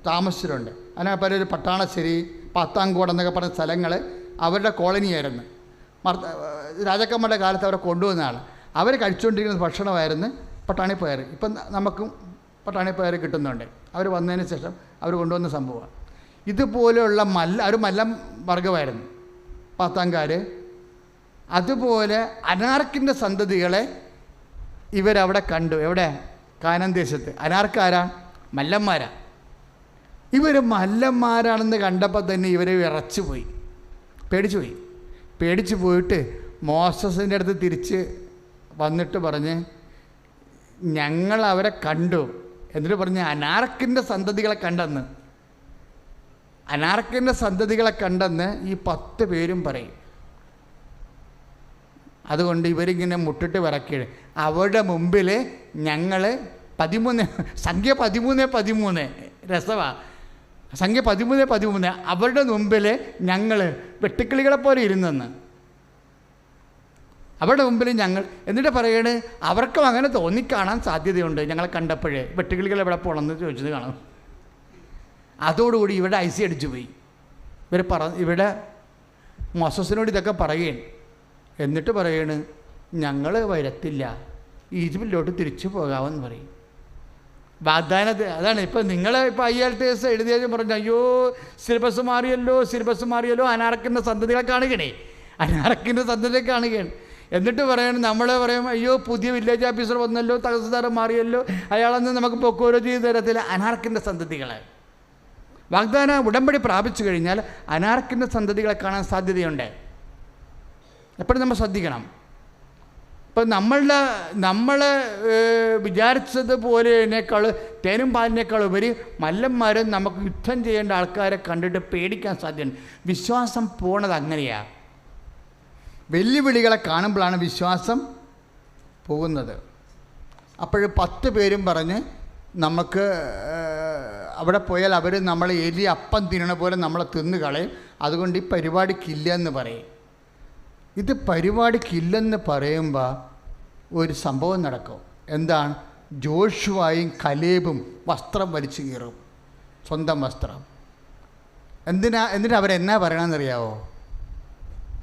താമസിച്ചിട്ടുണ്ട്. അതിനാ പലൊരു പട്ടാണശ്ശേരി, പാത്താങ്കോട് എന്നൊക്കെ പറഞ്ഞ സ്ഥലങ്ങൾ അവരുടെ കോളനിയായിരുന്നു. രാജാക്കന്മാരുടെ കാലത്ത് അവരെ കൊണ്ടുവന്നതാണ്. അവർ കഴിച്ചുകൊണ്ടിരിക്കുന്ന ഭക്ഷണമായിരുന്നു പട്ടാണിപ്പയർ. ഇപ്പം നമുക്കും പട്ടാണിപ്പയർ കിട്ടുന്നുണ്ട്. അവർ വന്നതിന് ശേഷം അവർ കൊണ്ടുവന്ന സംഭവമാണ്. ഇതുപോലെയുള്ള ഒരു മല്ലം വർഗമായിരുന്നു പാത്താങ്കാർ. അതുപോലെ അനാർക്കിൻ്റെ സന്തതികളെ ഇവരവിടെ കണ്ടു. എവിടെ? കാനാൻ ദേശത്ത്. അനാർക്കാരാ? മല്ലന്മാരാ. ഇവർ മല്ലന്മാരാണെന്ന് കണ്ടപ്പോൾ തന്നെ ഇവർ വിറച്ചുപോയി, പേടിച്ചു പോയിട്ട് മോസസിൻ്റെ അടുത്ത് തിരിച്ച് വന്നിട്ട് പറഞ്ഞ്, ഞങ്ങൾ അവരെ കണ്ടു. എന്നിട്ട് പറഞ്ഞ് അനാർക്കിൻ്റെ സന്തതികളെ കണ്ടെന്ന് ഈ 10 പേരും പറയും. അതുകൊണ്ട് ഇവരിങ്ങനെ മുട്ടിട്ട് വിറക്കുകയാണ്. അവരുടെ മുമ്പിൽ ഞങ്ങൾ 13, സംഖ്യ 13 രസമാണ്. സംഖ്യ 13 അവരുടെ മുമ്പിൽ ഞങ്ങൾ വെട്ടുക്കിളികളെ പോലെ ഇരുന്നെന്ന്. അവരുടെ മുമ്പിൽ ഞങ്ങൾ എന്നിട്ട് പറയണേ അവർക്കും അങ്ങനെ തോന്നിക്കാണാൻ സാധ്യതയുണ്ട്. ഞങ്ങളെ കണ്ടപ്പോഴേ വെട്ടുകിളികൾ എവിടെ പോകണമെന്ന് ചോദിച്ചത് കാണാം. അതോടുകൂടി ഇവിടെ ഐസി അടിച്ചു പോയി. ഇവിടെ മോസസിനോട് ഇതൊക്കെ പറയുകയാണ്. എന്നിട്ട് പറയണ് ഞങ്ങൾ വരത്തില്ല, ഈജിപ്തിലോട്ട് തിരിച്ചു പോകാമെന്ന് പറയും. വാഗ്ദാനത്തെ അതാണ്. ഇപ്പം നിങ്ങൾ ഇപ്പോൾ IELTS എഴുതിയാലും പറഞ്ഞു അയ്യോ സിലബസ് മാറിയല്ലോ അനാർക്കിൻ്റെ സന്തതികളെ കാണുകയാണേ, അനാർക്കിൻ്റെ സന്തതിയെ കാണുകയാണ്. എന്നിട്ട് പറയണം നമ്മൾ പറയും അയ്യോ പുതിയ വില്ലേജ് ഓഫീസർ വന്നല്ലോ, തഹസിൽദാർ മാറിയല്ലോ, അയാളൊന്നും നമുക്ക് പൊക്കോരോ ചെയ്ത് തരത്തില്ല. അനാർക്കിൻ്റെ സന്തതികളെ വാഗ്ദാന ഉടമ്പടി പ്രാപിച്ചു കഴിഞ്ഞാൽ അനാർക്കിൻ്റെ സന്തതികളെ കാണാൻ സാധ്യതയുണ്ട്. എപ്പോഴും നമ്മൾ ശ്രദ്ധിക്കണം. ഇപ്പം നമ്മൾ വിചാരിച്ചതുപോലെയേക്കാൾ തേനും പാലിനേക്കാൾ ഉപരി മല്ലന്മാരും നമുക്ക് യുദ്ധം ചെയ്യേണ്ട ആൾക്കാരെ കണ്ടിട്ട് പേടിക്കാൻ സാധ്യതയുണ്ട്. വിശ്വാസം പോണത് അങ്ങനെയാണ്. വെല്ലുവിളികളെ കാണുമ്പോഴാണ് വിശ്വാസം പോകുന്നത്. അപ്പോൾ 10 പേരും പറഞ്ഞ് നമുക്ക് അവിടെ പോയാൽ അവർ നമ്മൾ എലി അപ്പം തിന്നണ പോലെ നമ്മളെ തിന്നു കളയും, അതുകൊണ്ട് ഈ പരിപാടിക്കില്ല എന്ന് പറയും. ഇത് പരിപാടിക്കില്ലെന്ന് പറയുമ്പോൾ ഒരു സംഭവം നടക്കും. എന്താണ്? ജോഷുവായും കലേബും വസ്ത്രം വലിച്ചു കീറും, സ്വന്തം വസ്ത്രം. എന്നിട്ട് അവരെന്നാ പറയണമെന്നറിയാവോ?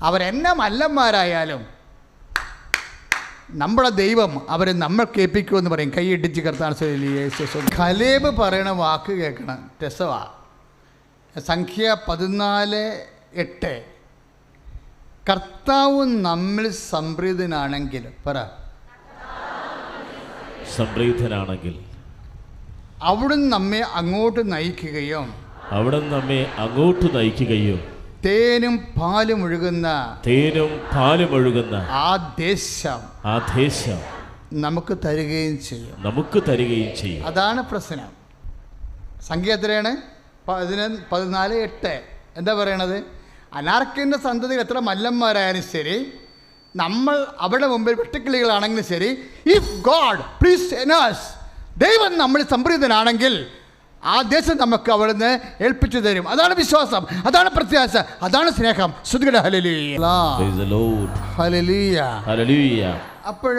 അവരെന്നെ മല്ലന്മാരായാലും നമ്മുടെ ദൈവം അവരെ നമ്മൾ കേൾപ്പിക്കുമെന്ന് പറയും. കൈയിടിച്ച് കർത്താൻ കലേബ് പറയണ വാക്ക് കേൾക്കണം, രസമാണ്. സംഖ്യ 14:8 കർത്താവ് നമ്മിൽ സംപ്രീതനാണെങ്കിൽ സംപ്രീതനാണെങ്കിൽ അവിടുന്ന് നമ്മെ അങ്ങോട്ട് നയിക്കുകയും തേനും പാലും ഒഴുകുന്ന ആ ദേശം നമുക്ക് തരികയും ചെയ്യും. അതാണ് പ്രശ്നം. സംഖ്യ എത്രയാണ്? 14:8. എന്താ പറയണത്? അനാർക്കിൻ്റെ സന്തതികൾ എത്ര മല്ലന്മാരായാലും ശരി, നമ്മൾ അവിടെ മുമ്പിൽ വെട്ടുക്കിളികളാണെങ്കിലും ശരി, ഇഫ് ഗോഡ് പ്ലീസ് എനസ്, ദൈവം നമ്മൾ സംപ്രീതനാണെങ്കിൽ ആ ദേശം നമുക്ക് അവിടുന്ന് ഏൽപ്പിച്ചു തരും. അതാണ് വിശ്വാസം, അതാണ് പ്രത്യാശ, അതാണ് സ്നേഹം. അപ്പോൾ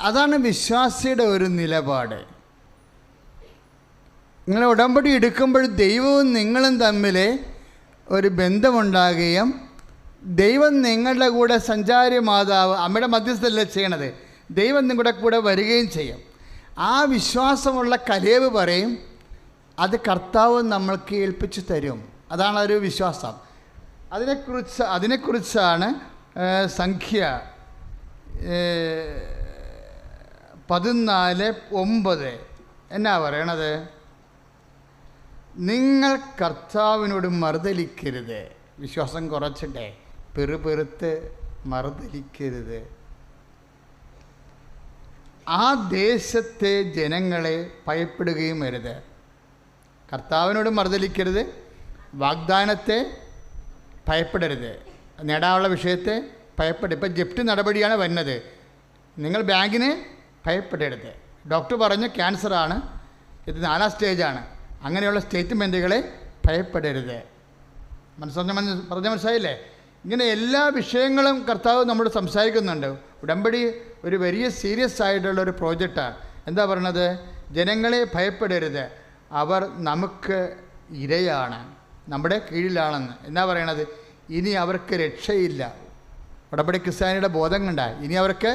അതാണ് വിശ്വാസിയുടെ ഒരു നിലപാട്. നിങ്ങൾ ഉടമ്പടി എടുക്കുമ്പോൾ ദൈവവും നിങ്ങളും തമ്മിൽ ഒരു ബന്ധമുണ്ടാകുകയും ദൈവം നിങ്ങളുടെ കൂടെ സഞ്ചാരി മാതാവ് അമ്മയുടെ മധ്യസ്ഥല്ലേ ചെയ്യണത്, ദൈവം നിങ്ങളുടെ കൂടെ വരികയും ചെയ്യും. ആ വിശ്വാസമുള്ള കലേബ് പറയും അത് കർത്താവ് നമ്മൾക്ക് ഏൽപ്പിച്ചു തരും. അതാണ് ഒരു വിശ്വാസം. അതിനെക്കുറിച്ചാണ് സംഖ്യ 14:9 എന്നാ പറയണത്? നിങ്ങൾ കർത്താവിനോട് മറുതലിക്കരുത്. വിശ്വാസം കുറച്ചിട്ടെ, പെറുപെറുത്ത് മറുതലിക്കരുത്. ആ ദേശത്തെ ജനങ്ങളെ ഭയപ്പെടുകയും അരുത്. കർത്താവിനോട് മറുതലിക്കരുത്, വാഗ്ദാനത്തെ ഭയപ്പെടരുത്, നേടാനുള്ള വിഷയത്തെ ഭയപ്പെടരുത്. ഇപ്പം ജപ്തി നടപടിയാണ് വരുന്നത്, നിങ്ങൾ ബാങ്കിനെ ഭയപ്പെടരുത്. ഡോക്ടർ പറഞ്ഞു ക്യാൻസറാണ്, ഇത് 4ാം സ്റ്റേജാണ്. അങ്ങനെയുള്ള സ്റ്റേറ്റ്മെൻറ്റുകളെ ഭയപ്പെടരുത്. മനസ്സിലായില്ലേ? ഇങ്ങനെ എല്ലാ വിഷയങ്ങളും കർത്താവ് നമ്മളോട് സംസാരിക്കുന്നുണ്ട്. ഉടമ്പടി ഒരു വലിയ സീരിയസ് ആയിട്ടുള്ള ഒരു പ്രോജക്റ്റാണ്. എന്താ പറയണത്? ജനങ്ങളെ ഭയപ്പെടരുത്, അവർ നമുക്ക് ഇരയാണ്, നമ്മുടെ കീഴിലാണെന്ന്. എന്നാ പറയണത്? ഇനി അവർക്ക് രക്ഷയില്ല. ഉടമ്പടി ക്രിസ്ത്യാനിയുടെ ബോധം കണ്ട ഇനി അവർക്ക്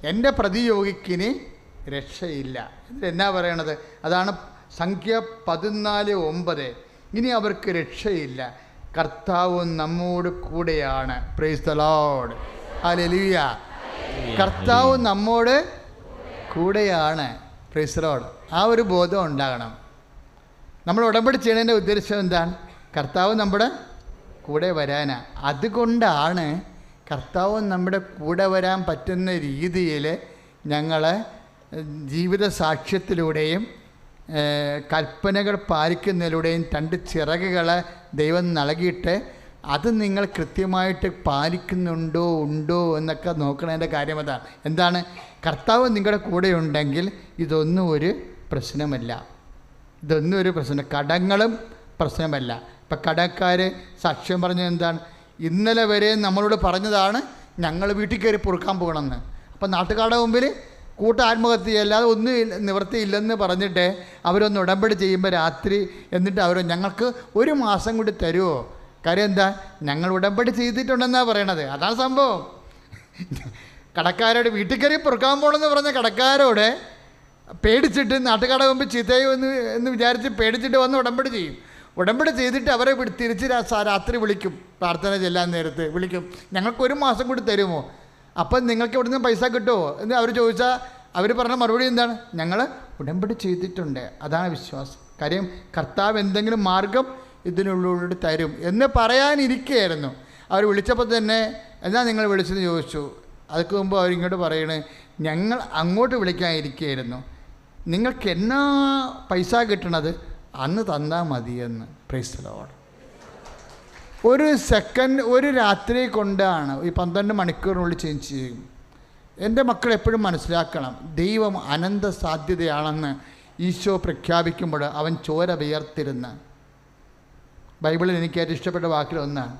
എൻ്റെ പ്രതിയോഗിക്കിനി രക്ഷയില്ല. എന്നാ പറയണത്? അതാണ് സംഖ്യ 14:9. ഇനി അവർക്ക് രക്ഷയില്ല, കർത്താവ് നമ്മോട് കൂടെയാണ്. Praise the Lord, hallelujah. കർത്താവ് നമ്മോട് കൂടെയാണ്. Praise the Lord. ആ ഒരു ബോധം ഉണ്ടാകണം. നമ്മൾ ഉടമ്പടി ചെയ്യുന്നതിൻ്റെ ഉദ്ദേശം എന്താണ്? കർത്താവ് നമ്മുടെ കൂടെ വരാനാണ്. അതുകൊണ്ടാണ് കർത്താവ് നമ്മുടെ കൂടെ വരാൻ പറ്റുന്ന രീതിയിൽ ഞങ്ങൾ ജീവിത സാക്ഷ്യത്തിലൂടെയും കൽപ്പനകൾ പാലിക്കുന്നതിലൂടെയും 2 ചിറകുകളെ ദൈവം നൽകിയിട്ട് അത് നിങ്ങൾ കൃത്യമായിട്ട് പാലിക്കുന്നുണ്ടോ ഉണ്ടോ എന്നൊക്കെ നോക്കണതിൻ്റെ കാര്യം അതാണ്. എന്താണ്? കർത്താവ് നിങ്ങളുടെ കൂടെ ഉണ്ടെങ്കിൽ ഇതൊന്നും ഒരു പ്രശ്നമല്ല. കടങ്ങളും പ്രശ്നമല്ല. ഇപ്പം കടക്കാർ സാക്ഷ്യം പറഞ്ഞത് എന്താണ്? ഇന്നലെ വരെ നമ്മളോട് പറഞ്ഞതാണ് ഞങ്ങൾ വീട്ടിൽ കയറി പൊറുക്കാൻ പോകണമെന്ന്. അപ്പം നാട്ടുകാരുടെ മുമ്പിൽ ആത്മഹത്യ അല്ലാതെ ഒന്നും നിവൃത്തിയില്ലെന്ന് പറഞ്ഞിട്ട് അവരൊന്ന് ഉടമ്പടി ചെയ്യുമ്പോൾ രാത്രി എന്നിട്ട് ഞങ്ങൾക്ക് 1 മാസം കൂടി തരുമോ? കാര്യം എന്താ, ഞങ്ങൾ ഉടമ്പടി ചെയ്തിട്ടുണ്ടെന്നാണ് പറയണത്. അതാണ് സംഭവം. കടക്കാരോട് വീട്ടിൽ കയറി പൊറുക്കാൻ പോകണമെന്ന് പറഞ്ഞ കടക്കാരോട് പേടിച്ചിട്ട് നാട്ടുകാരുടെ മുമ്പ് ചീത്തയോ എന്ന് വിചാരിച്ച് പേടിച്ചിട്ട് വന്ന് ഉടമ്പടി ചെയ്യും. ഉടമ്പടി ചെയ്തിട്ട് അവരെ തിരിച്ച് രാത്രി വിളിക്കും, പ്രാർത്ഥന ചെല്ലാൻ നേരത്ത് വിളിക്കും, ഞങ്ങൾക്ക് 1 മാസം കൂടി തരുമോ? അപ്പം നിങ്ങൾക്ക് ഇവിടെ നിന്ന് പൈസ കിട്ടുമോ എന്ന് അവർ ചോദിച്ചാൽ അവർ പറഞ്ഞ മറുപടി എന്താണ്, ഞങ്ങൾ ഉടമ്പടി ചെയ്തിട്ടുണ്ട്. അതാണ് വിശ്വാസം. കാര്യം കർത്താവ് എന്തെങ്കിലും മാർഗം ഇതിനുള്ളിലൂടെ തരും എന്ന് പറയാനിരിക്കുകയായിരുന്നു. അവർ വിളിച്ചപ്പോൾ തന്നെ എന്നാ നിങ്ങൾ വിളിച്ചെന്ന് ചോദിച്ചു. അതൊക്കെ മുമ്പ് അവരിങ്ങോട്ട് പറയണേ, ഞങ്ങൾ അങ്ങോട്ട് വിളിക്കാനിരിക്കുകയായിരുന്നു, നിങ്ങൾക്ക് എന്നാ പൈസ കിട്ടണത് അന്ന് തന്നാൽ മതിയെന്ന്. Praise the Lord. 1 സെക്കൻഡ്, 1 രാത്രി കൊണ്ടാണ് ഈ 12 മണിക്കൂറിനുള്ളിൽ ചേഞ്ച് ചെയ്യും. എൻ്റെ മക്കൾ എപ്പോഴും മനസ്സിലാക്കണം, ദൈവം അനന്ത സാധ്യതയാണെന്ന് ഈശോ പ്രഖ്യാപിക്കുമ്പോൾ അവൻ ചോര വിയർത്തിരുന്ന്. ബൈബിളിൽ എനിക്ക് ഏറ്റവും ഇഷ്ടപ്പെട്ട വാക്കിലൊന്നാണ്,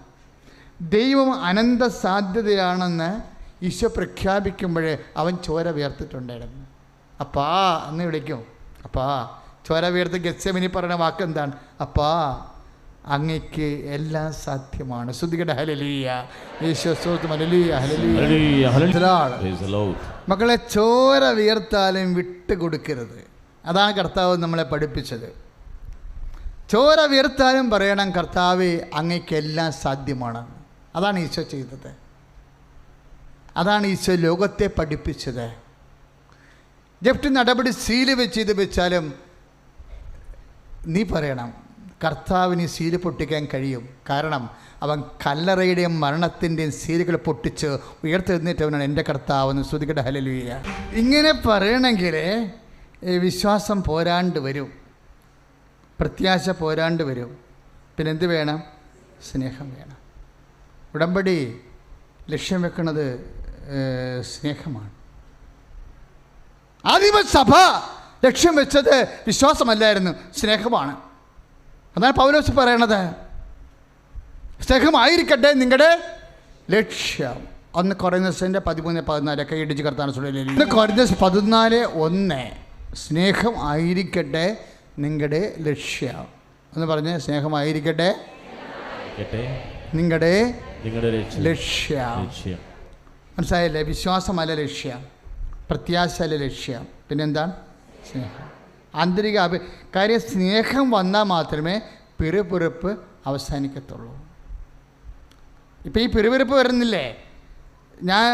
ദൈവം അനന്ത സാധ്യതയാണെന്ന് ഈശോ പ്രഖ്യാപിക്കുമ്പോൾ അവൻ ചോര വിയർത്തിട്ടുണ്ടായിരുന്നു. അപ്പാ എന്ന് വിളിക്കും. അപ്പാ ചോര വിയർത്ത് ഗെത്സെമനി പറയുന്ന വാക്ക് എന്താണ്? അപ്പാ അങ്ങയ്ക്ക് എല്ലാം സാധ്യമാണ്. ശ്രുതികട ഹല്ലേലൂയ, യേശുവേ സ്തോത്രം, ഹല്ലേലൂയ, ഹല്ലേലൂയ. മക്കളെ, ചോര വിയർത്താലും വിട്ടുകൊടുക്കരുത്. അതാണ് കർത്താവ് നമ്മളെ പഠിപ്പിച്ചത്. ചോര വിയർത്താലും പറയണം, കർത്താവേ അങ്ങയ്ക്ക് എല്ലാം സാധ്യമാണ്. അതാണ് ഈശോ ചെയ്തത്. അതാണ് ഈശോ ലോകത്തെ പഠിപ്പിച്ചത്. ജപ്റ്റ് നടപടി സീല് വെച്ചാലും നീ പറയണം, കർത്താവിന് സീല് പൊട്ടിക്കാൻ കഴിയും. കാരണം അവൻ കല്ലറയുടെയും മരണത്തിൻ്റെയും സീലുകൾ പൊട്ടിച്ച് ഉയർത്തെഴുന്നേറ്റവനാണ് എൻ്റെ കർത്താവെന്ന്. ശ്രുതികട ഹല്ലേലൂയ. ഇങ്ങനെ പറയണമെങ്കിൽ വിശ്വാസം പോരാണ്ട് വരും, പ്രത്യാശ പോരാണ്ട് വരും. പിന്നെന്ത് വേണം? സ്നേഹം വേണം. ഉടമ്പടി ലക്ഷ്യം വെക്കുന്നത് സ്നേഹമാണ്. ആദിമസഭ ലക്ഷ്യം വെച്ചത് വിശ്വാസമല്ലായിരുന്നു, സ്നേഹമാണ്. അതാണ് പൗലോസ് പറയണത്, സ്നേഹമായിരിക്കട്ടെ നിങ്ങളുടെ ലക്ഷ്യം. 1 കൊരിന്ത്യസിൻ്റെ 13-14 ഒക്കെ ഇടിച്ച് കർത്താൻ. 1 കൊരിന്ത്യസ് 14:1 സ്നേഹം ആയിരിക്കട്ടെ നിങ്ങളുടെ ലക്ഷ്യം എന്ന് പറഞ്ഞ്, സ്നേഹമായിരിക്കട്ടെ നിങ്ങളുടെ ലക്ഷ്യം. മനസ്സിലായില്ലേ? വിശ്വാസമല്ല ലക്ഷ്യം, പ്രത്യാശയല്ല ലക്ഷ്യം, പിന്നെന്താണ്? സ്നേഹം. ആന്തരിക കാര്യം സ്നേഹം വന്നാൽ മാത്രമേ പിറുപിറുപ്പ് അവസാനിക്കത്തുള്ളൂ. ഇപ്പം ഈ പിറുപിറുപ്പ് വരുന്നില്ലേ, ഞാൻ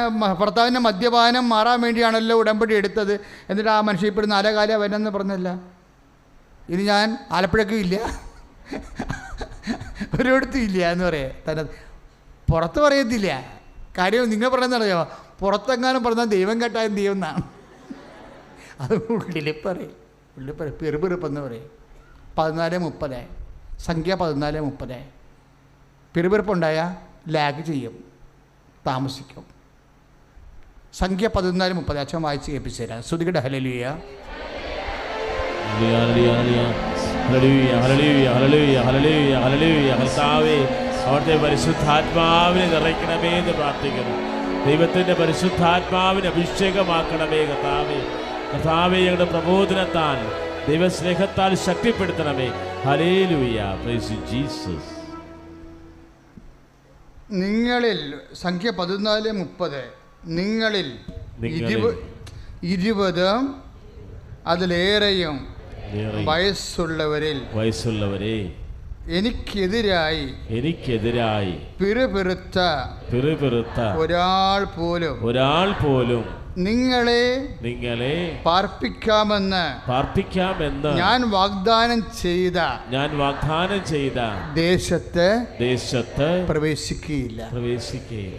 ഭർത്താവിൻ്റെ മദ്യപാനം മാറാൻ വേണ്ടിയാണല്ലോ ഉടമ്പടി എടുത്തത്, എന്നിട്ട് ആ മനുഷ്യ ഇപ്പോൾ 4 കാലം വരെന്ന് പറഞ്ഞല്ല, ഇനി ഞാൻ ആലപ്പുഴയ്ക്കും ഇല്ല, ഒരിടത്തും ഇല്ല എന്ന് പറയാം. തന്നെ പുറത്ത് പറയത്തില്ല. കാര്യം നിങ്ങൾ പറയുന്നതറിയാമോ, പുറത്തെങ്ങാനും പറഞ്ഞാൽ ദൈവം കേട്ടാലും ദൈവം എന്നാണ്. അത് ഉള്ളിൽ പറയും, പിറുപിറുപ്പെന്ന് പറയും. 14:30 സംഖ്യ 14:30. പിറുപിറുപ്പുണ്ടായാൽ ലാഗ് ചെയ്യും, താമസിക്കും. സംഖ്യ 14:30 അച്ഛൻ വായിച്ച് കേൾപ്പിച്ചു തരാം. ശ്രുതികട ഹല്ലേലൂയ, അവിടുത്തെ പരിശുദ്ധാത്മാവിനെ നിറയ്ക്കണമേ എന്ന് പ്രാർത്ഥിക്കുന്നു. ദൈവത്തിൻ്റെ പരിശുദ്ധാത്മാവിനെ അഭിഷേകമാക്കണമേ കർത്താവേ. കർത്താവേ, ഞങ്ങളുടെ പ്രബോധനത്താൽ ദൈവസ്നേഹത്താൽ ശക്തിപ്പെടുത്തണമേ. Hallelujah, praise you Jesus. നിങ്ങളിൽ സംഖ്യ 14:30 നിങ്ങളിൽ 20 അതിലേറെയും വയസ്സുള്ളവരെ എനിക്കെതിരായി പിറുപിറുത്ത ഒരാൾ പോലും നിങ്ങളെ പാർപ്പിക്കാമെന്ന് ഞാൻ വാഗ്ദാനം ചെയ്ത ദേശത്ത് പ്രവേശിക്കുകയില്ല.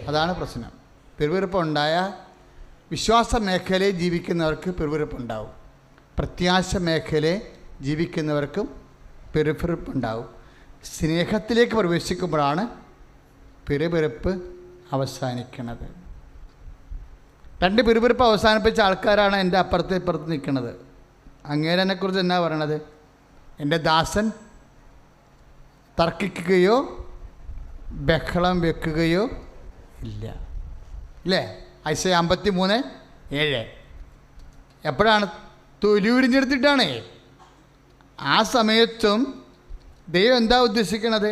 അതാണ് പ്രശ്നം. പിറുപിറുപ്പുണ്ടായ വിശ്വാസ മേഖലയിൽ ജീവിക്കുന്നവർക്ക് പിറുപിറുപ്പുണ്ടാവും, പ്രത്യാശ മേഖലയിൽ ജീവിക്കുന്നവർക്കും പിറുപിറുപ്പുണ്ടാവും. സ്നേഹത്തിലേക്ക് പ്രവേശിക്കുമ്പോഴാണ് പിറുപിറുപ്പ് അവസാനിക്കുന്നത്. 2 പിറുപിറുപ്പ് അവസാനിപ്പിച്ച ആൾക്കാരാണ് എൻ്റെ അപ്പുറത്ത് ഇപ്പുറത്ത് നിൽക്കുന്നത്. അങ്ങേരനെക്കുറിച്ച് എന്നാ പറയണത്? എൻ്റെ ദാസൻ തർക്കിക്കുകയോ ബഹളം വെക്കുകയോ ഇല്ല. ഇല്ലേ? ഐസയ 53:7. എപ്പോഴാണ്? തൊലി ഉരിഞ്ഞെടുത്തിട്ടാണേ. ആ സമയത്തും ദൈവം എന്താ ഉദ്ദേശിക്കണത്?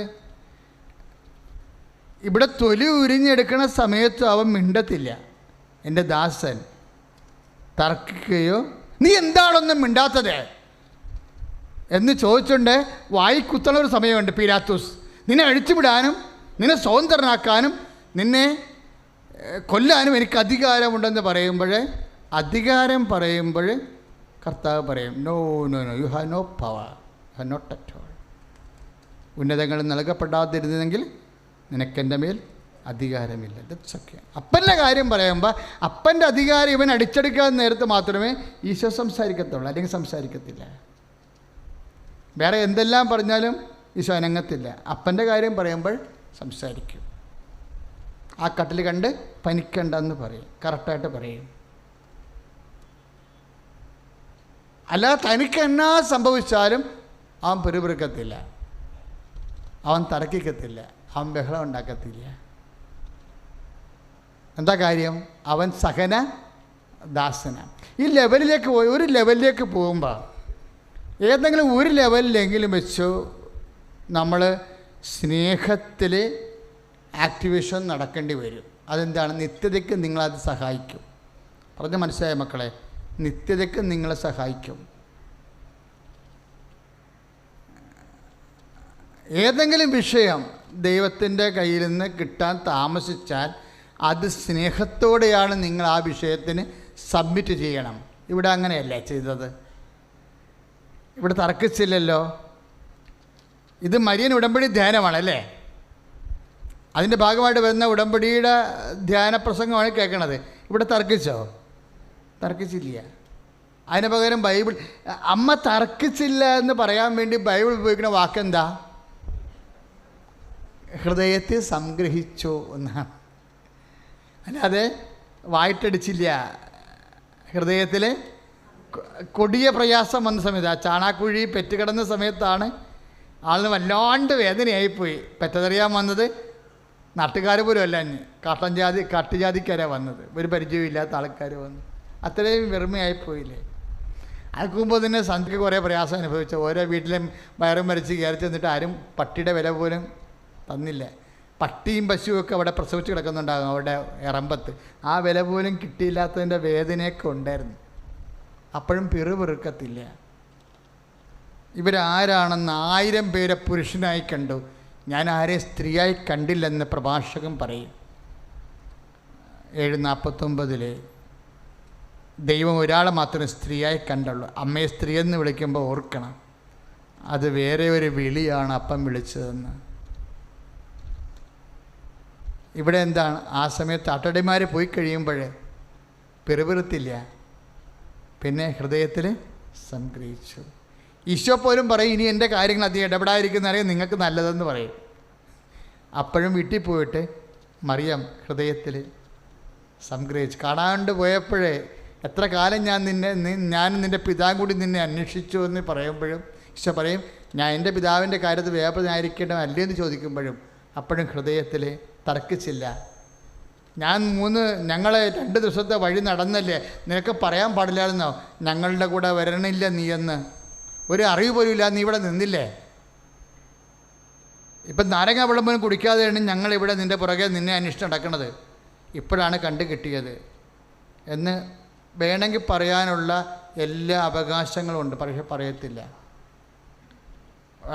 ഇവിടെ തൊലി ഉരിഞ്ഞെടുക്കുന്ന സമയത്തും അവൻ മിണ്ടത്തില്ല. എൻ്റെ ദാസൻ തർക്കിക്കുകയോ നീ എന്താണൊന്നും മിണ്ടാത്തത് എന്ന് ചോദിച്ചുകൊണ്ട് വായിക്കുത്തണ ഒരു സമയമുണ്ട്. പീലാത്തോസ് നിന്നെ അഴിച്ചുവിടാനും നിന്നെ സ്വതന്ത്രനാക്കാനും നിന്നെ കൊല്ലാനും എനിക്ക് അധികാരമുണ്ടെന്ന് അധികാരം പറയുമ്പോൾ കർത്താവ് പറയും, no no no, you have no power, you have not at all. ഉന്നതങ്ങൾ നൽകപ്പെടാതിരുന്നെങ്കിൽ നിനക്കെൻ്റെ മേൽ അധികാരമില്ല. That's okay. അപ്പൻ്റെ കാര്യം പറയുമ്പോൾ അപ്പൻ്റെ അധികാരം ഇവൻ അടിച്ചെടുക്കാൻ നേരത്ത് മാത്രമേ ഈശോ സംസാരിക്കത്തുള്ളൂ, അല്ലെങ്കിൽ സംസാരിക്കത്തില്ല. വേറെ എന്തെല്ലാം പറഞ്ഞാലും ഈശോ അനങ്ങത്തില്ല. അപ്പൻ്റെ കാര്യം പറയുമ്പോൾ സംസാരിക്കും. ആ കട്ടിൽ കണ്ട് പനിക്കണ്ടെന്ന് പറയും, കറക്റ്റായിട്ട് പറയും. അല്ലാതെ തനിക്ക് എന്നാ സംഭവിച്ചാലും അവൻ പെരുപിറുക്കത്തില്ല, അവൻ തർക്കിക്കത്തില്ല, അവൻ ബഹളം ഉണ്ടാക്കത്തില്ല. എന്താ കാര്യം? അവൻ സഹന ദാസനാണ്. ഈ ലെവലിലേക്ക് ഒരു ലെവലിലേക്ക് പോകുമ്പോൾ ഏതെങ്കിലും ഒരു ലെവലിലെങ്കിലും വെച്ചു നമ്മൾ സ്നേഹത്തിൽ ആക്ടിവേഷൻ നടക്കേണ്ടി വരും. അതെന്താണ്? നിത്യതയ്ക്ക് നിങ്ങളത് സഹായിക്കും. പറഞ്ഞ മനസ്സിലായ മക്കളെ? നിത്യതയ്ക്ക് നിങ്ങളെ സഹായിക്കും. ഏതെങ്കിലും വിഷയം ദൈവത്തിൻ്റെ കയ്യിൽ നിന്ന് കിട്ടാൻ താമസിച്ചാൽ അത് സ്നേഹത്തോടെയാണ് നിങ്ങൾ ആ വിഷയത്തിന് സബ്മിറ്റ് ചെയ്യണം. ഇവിടെ അങ്ങനെയല്ലേ ചെയ്തത്? ഇവിടെ തർക്കിച്ചില്ലല്ലോ. ഇത് മരിയൻ ഉടമ്പടി ധ്യാനമാണല്ലേ? അതിൻ്റെ ഭാഗമായിട്ട് വരുന്ന ഉടമ്പടിയുടെ ധ്യാന പ്രസംഗമാണ് കേൾക്കണത്. ഇവിടെ തർക്കിച്ചോ? തർക്കിച്ചില്ല. അതിന് പകരം ബൈബിൾ, അമ്മ തർക്കിച്ചില്ല എന്ന് പറയാൻ വേണ്ടി ബൈബിൾ ഉപയോഗിക്കുന്ന വാക്കെന്താ? ഹൃദയത്തിൽ സംഗ്രഹിച്ചു എന്നാണ്. അല്ലാതെ വായിട്ടടിച്ചില്ല. ഹൃദയത്തിൽ കൊടിയ പ്രയാസം വന്ന സമയത്ത്, ആ ചാണാക്കുഴി പെറ്റുകിടന്ന സമയത്താണ് ആളിന് വല്ലാണ്ട് വേദനയായിപ്പോയി. പെറ്റതറിയാൻ വന്നത് നാട്ടുകാർ പോലും അല്ല, കാട്ടുജാതിക്കാരാണ് വന്നത്. ഒരു പരിചയമില്ലാത്ത ആൾക്കാർ വന്നു. അത്രയും വെറുമയായിപ്പോയില്ലേ? അതിന് മുമ്പ് തന്നെ സന്ധ്യക്ക് കുറേ പ്രയാസം അനുഭവിച്ചു. ഓരോ വീട്ടിലും വയറും മരിച്ച് കയറി ചെന്നിട്ട് ആരും പട്ടിയുടെ വില പോലും തന്നില്ല. പട്ടിയും പശുവൊക്കെ അവിടെ പ്രസവിച്ച് കിടക്കുന്നുണ്ടാകും അവിടെ ഇറമ്പത്ത്. ആ വില പോലും കിട്ടിയില്ലാത്തതിൻ്റെ വേദനയൊക്കെ ഉണ്ടായിരുന്നു. അപ്പോഴും പിറുപിറുക്കത്തില്ല. ഇവരാരാണെന്ന് 1000 പേരെ പുരുഷനായി കണ്ടു, ഞാൻ ആരെയും സ്ത്രീയായി കണ്ടില്ലെന്ന് പ്രഭാഷകൻ പറയും. 7:49 ദൈവം ഒരാളെ മാത്രമേ സ്ത്രീയായി കണ്ടുള്ളൂ. അമ്മയെ സ്ത്രീ എന്ന് വിളിക്കുമ്പോൾ ഓർക്കണം, അത് വേറെ ഒരു വിളിയാണ് അപ്പം വിളിച്ചതെന്ന്. ഇവിടെ എന്താണ്? ആ സമയത്ത് അട്ടടിമാർ പോയി കഴിയുമ്പോൾ പിറുപിറുത്തില്ല, പിന്നെ ഹൃദയത്തിൽ സംഗ്രഹിച്ചു. ഈശോ പോലും പറയും, ഇനി എൻ്റെ കാര്യങ്ങൾ അധികം ഇടപെടാതിരിക്കുന്നറിയാം നിങ്ങൾക്ക് നല്ലതെന്ന് പറയും. അപ്പോഴും വീട്ടിൽ പോയിട്ട് മറിയം ഹൃദയത്തിൽ സംഗ്രഹിച്ചു. കാണാണ്ട് പോയപ്പോഴേ എത്ര കാലം ഞാനും നിൻ്റെ പിതാവും കൂടി നിന്നെ അന്വേഷിച്ചു എന്ന് പറയുമ്പോഴും ഈശോ പറയും, ഞാൻ എൻ്റെ പിതാവിൻ്റെ കാര്യത്തിൽ വ്യാപൃതനായിരിക്കണം അല്ലേ എന്ന് ചോദിക്കുമ്പോഴും അപ്പോഴും ഹൃദയത്തിൽ തർക്കിച്ചില്ല. ഞങ്ങൾ 2 ദിവസത്തെ വഴി നടന്നല്ലേ, നിനക്ക് പറയാൻ പാടില്ലായിരുന്നോ ഞങ്ങളുടെ കൂടെ വരണില്ല നീ എന്ന്? ഒരു അറിവ് പോലും ഇല്ല, നീ ഇവിടെ നിന്നില്ലേ? ഇപ്പം നാരങ്ങ വെള്ളം പോലും കുടിക്കാതെയാണ് ഞങ്ങളിവിടെ നിൻ്റെ പുറകെ നിന്നെ അന്വേഷിച്ച് നടക്കുന്നത്. ഇപ്പോഴാണ് കണ്ടു കിട്ടിയത് എന്ന് വേണമെങ്കിൽ പറയാനുള്ള എല്ലാ അവകാശങ്ങളും ഉണ്ട്, പക്ഷെ പറയത്തില്ല.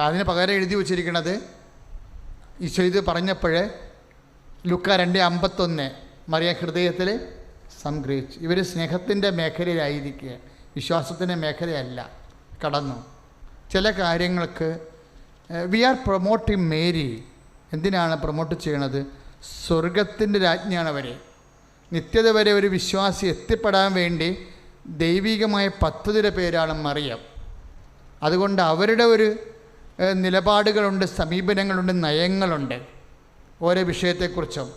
അതിന് പകരം എഴുതി വച്ചിരിക്കുന്നത് ഈശോ ഇത് പറഞ്ഞപ്പോഴേ ലൂക്കാ 2:51 മറിയ ഹൃദയത്തിൽ സംഗ്രഹിച്ചു. ഇവർ സ്നേഹത്തിൻ്റെ മേഖലയിലായിരിക്കുക, വിശ്വാസത്തിൻ്റെ മേഖലയല്ല. കടന്നു ചില കാര്യങ്ങൾക്ക് വി ആർ പ്രൊമോട്ടിങ് മേരി. എന്തിനാണ് പ്രൊമോട്ട് ചെയ്യണത്? സ്വർഗത്തിൻ്റെ രാജ്ഞിയാണ് അവർ. നിത്യത വരെ ഒരു വിശ്വാസി എത്തിപ്പെടാൻ വേണ്ടി ദൈവികമായ പദ്ധതിയുടെ പേരാണ് മറിയം. അതുകൊണ്ട് അവരുടെ ഒരു നിലപാടുകളുണ്ട്, സമീപനങ്ങളുണ്ട്, നയങ്ങളുണ്ട് ഓരോ വിഷയത്തെക്കുറിച്ചും.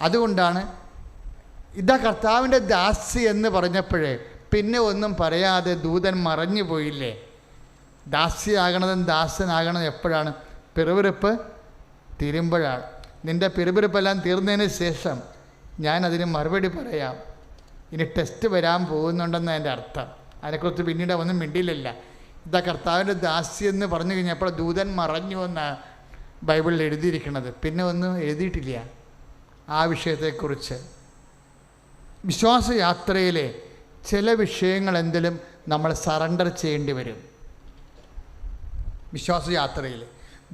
അതുകൊണ്ടാണ് ഇതാ കർത്താവിൻ്റെ ദാസി എന്ന് പറഞ്ഞപ്പോഴേ പിന്നെ ഒന്നും പറയാതെ ദൂതൻ മറഞ്ഞു പോയില്ലേ? ദാസിയാകണതും ദാസനാകണതും എപ്പോഴാണ്? പിറുപിറുപ്പ് തീരുമ്പോഴാണ്. നിൻ്റെ പിറുപിറുപ്പെല്ലാം തീർന്നതിന് ശേഷം ഞാനതിന് മറുപടി പറയാം. ഇനി ടെസ്റ്റ് വരാൻ പോകുന്നുണ്ടെന്ന് എൻ്റെ അർത്ഥം. അതിനെക്കുറിച്ച് പിന്നീട് ഒന്നും മിണ്ടിയില്ല. ഇതാ കർത്താവിൻ്റെ ദാസ്യെന്ന് പറഞ്ഞു കഴിഞ്ഞപ്പോൾ ദൂതൻ മറഞ്ഞു എന്നാണ് ബൈബിളിൽ എഴുതിയിരിക്കുന്നത്. പിന്നെ ഒന്നും എഴുതിയിട്ടില്ല ആ വിഷയത്തെക്കുറിച്ച്. വിശ്വാസയാത്രയിലെ ചില വിഷയങ്ങൾ എന്തെങ്കിലും നമ്മൾ സറണ്ടർ ചെയ്യേണ്ടി വരും. വിശ്വാസയാത്രയിൽ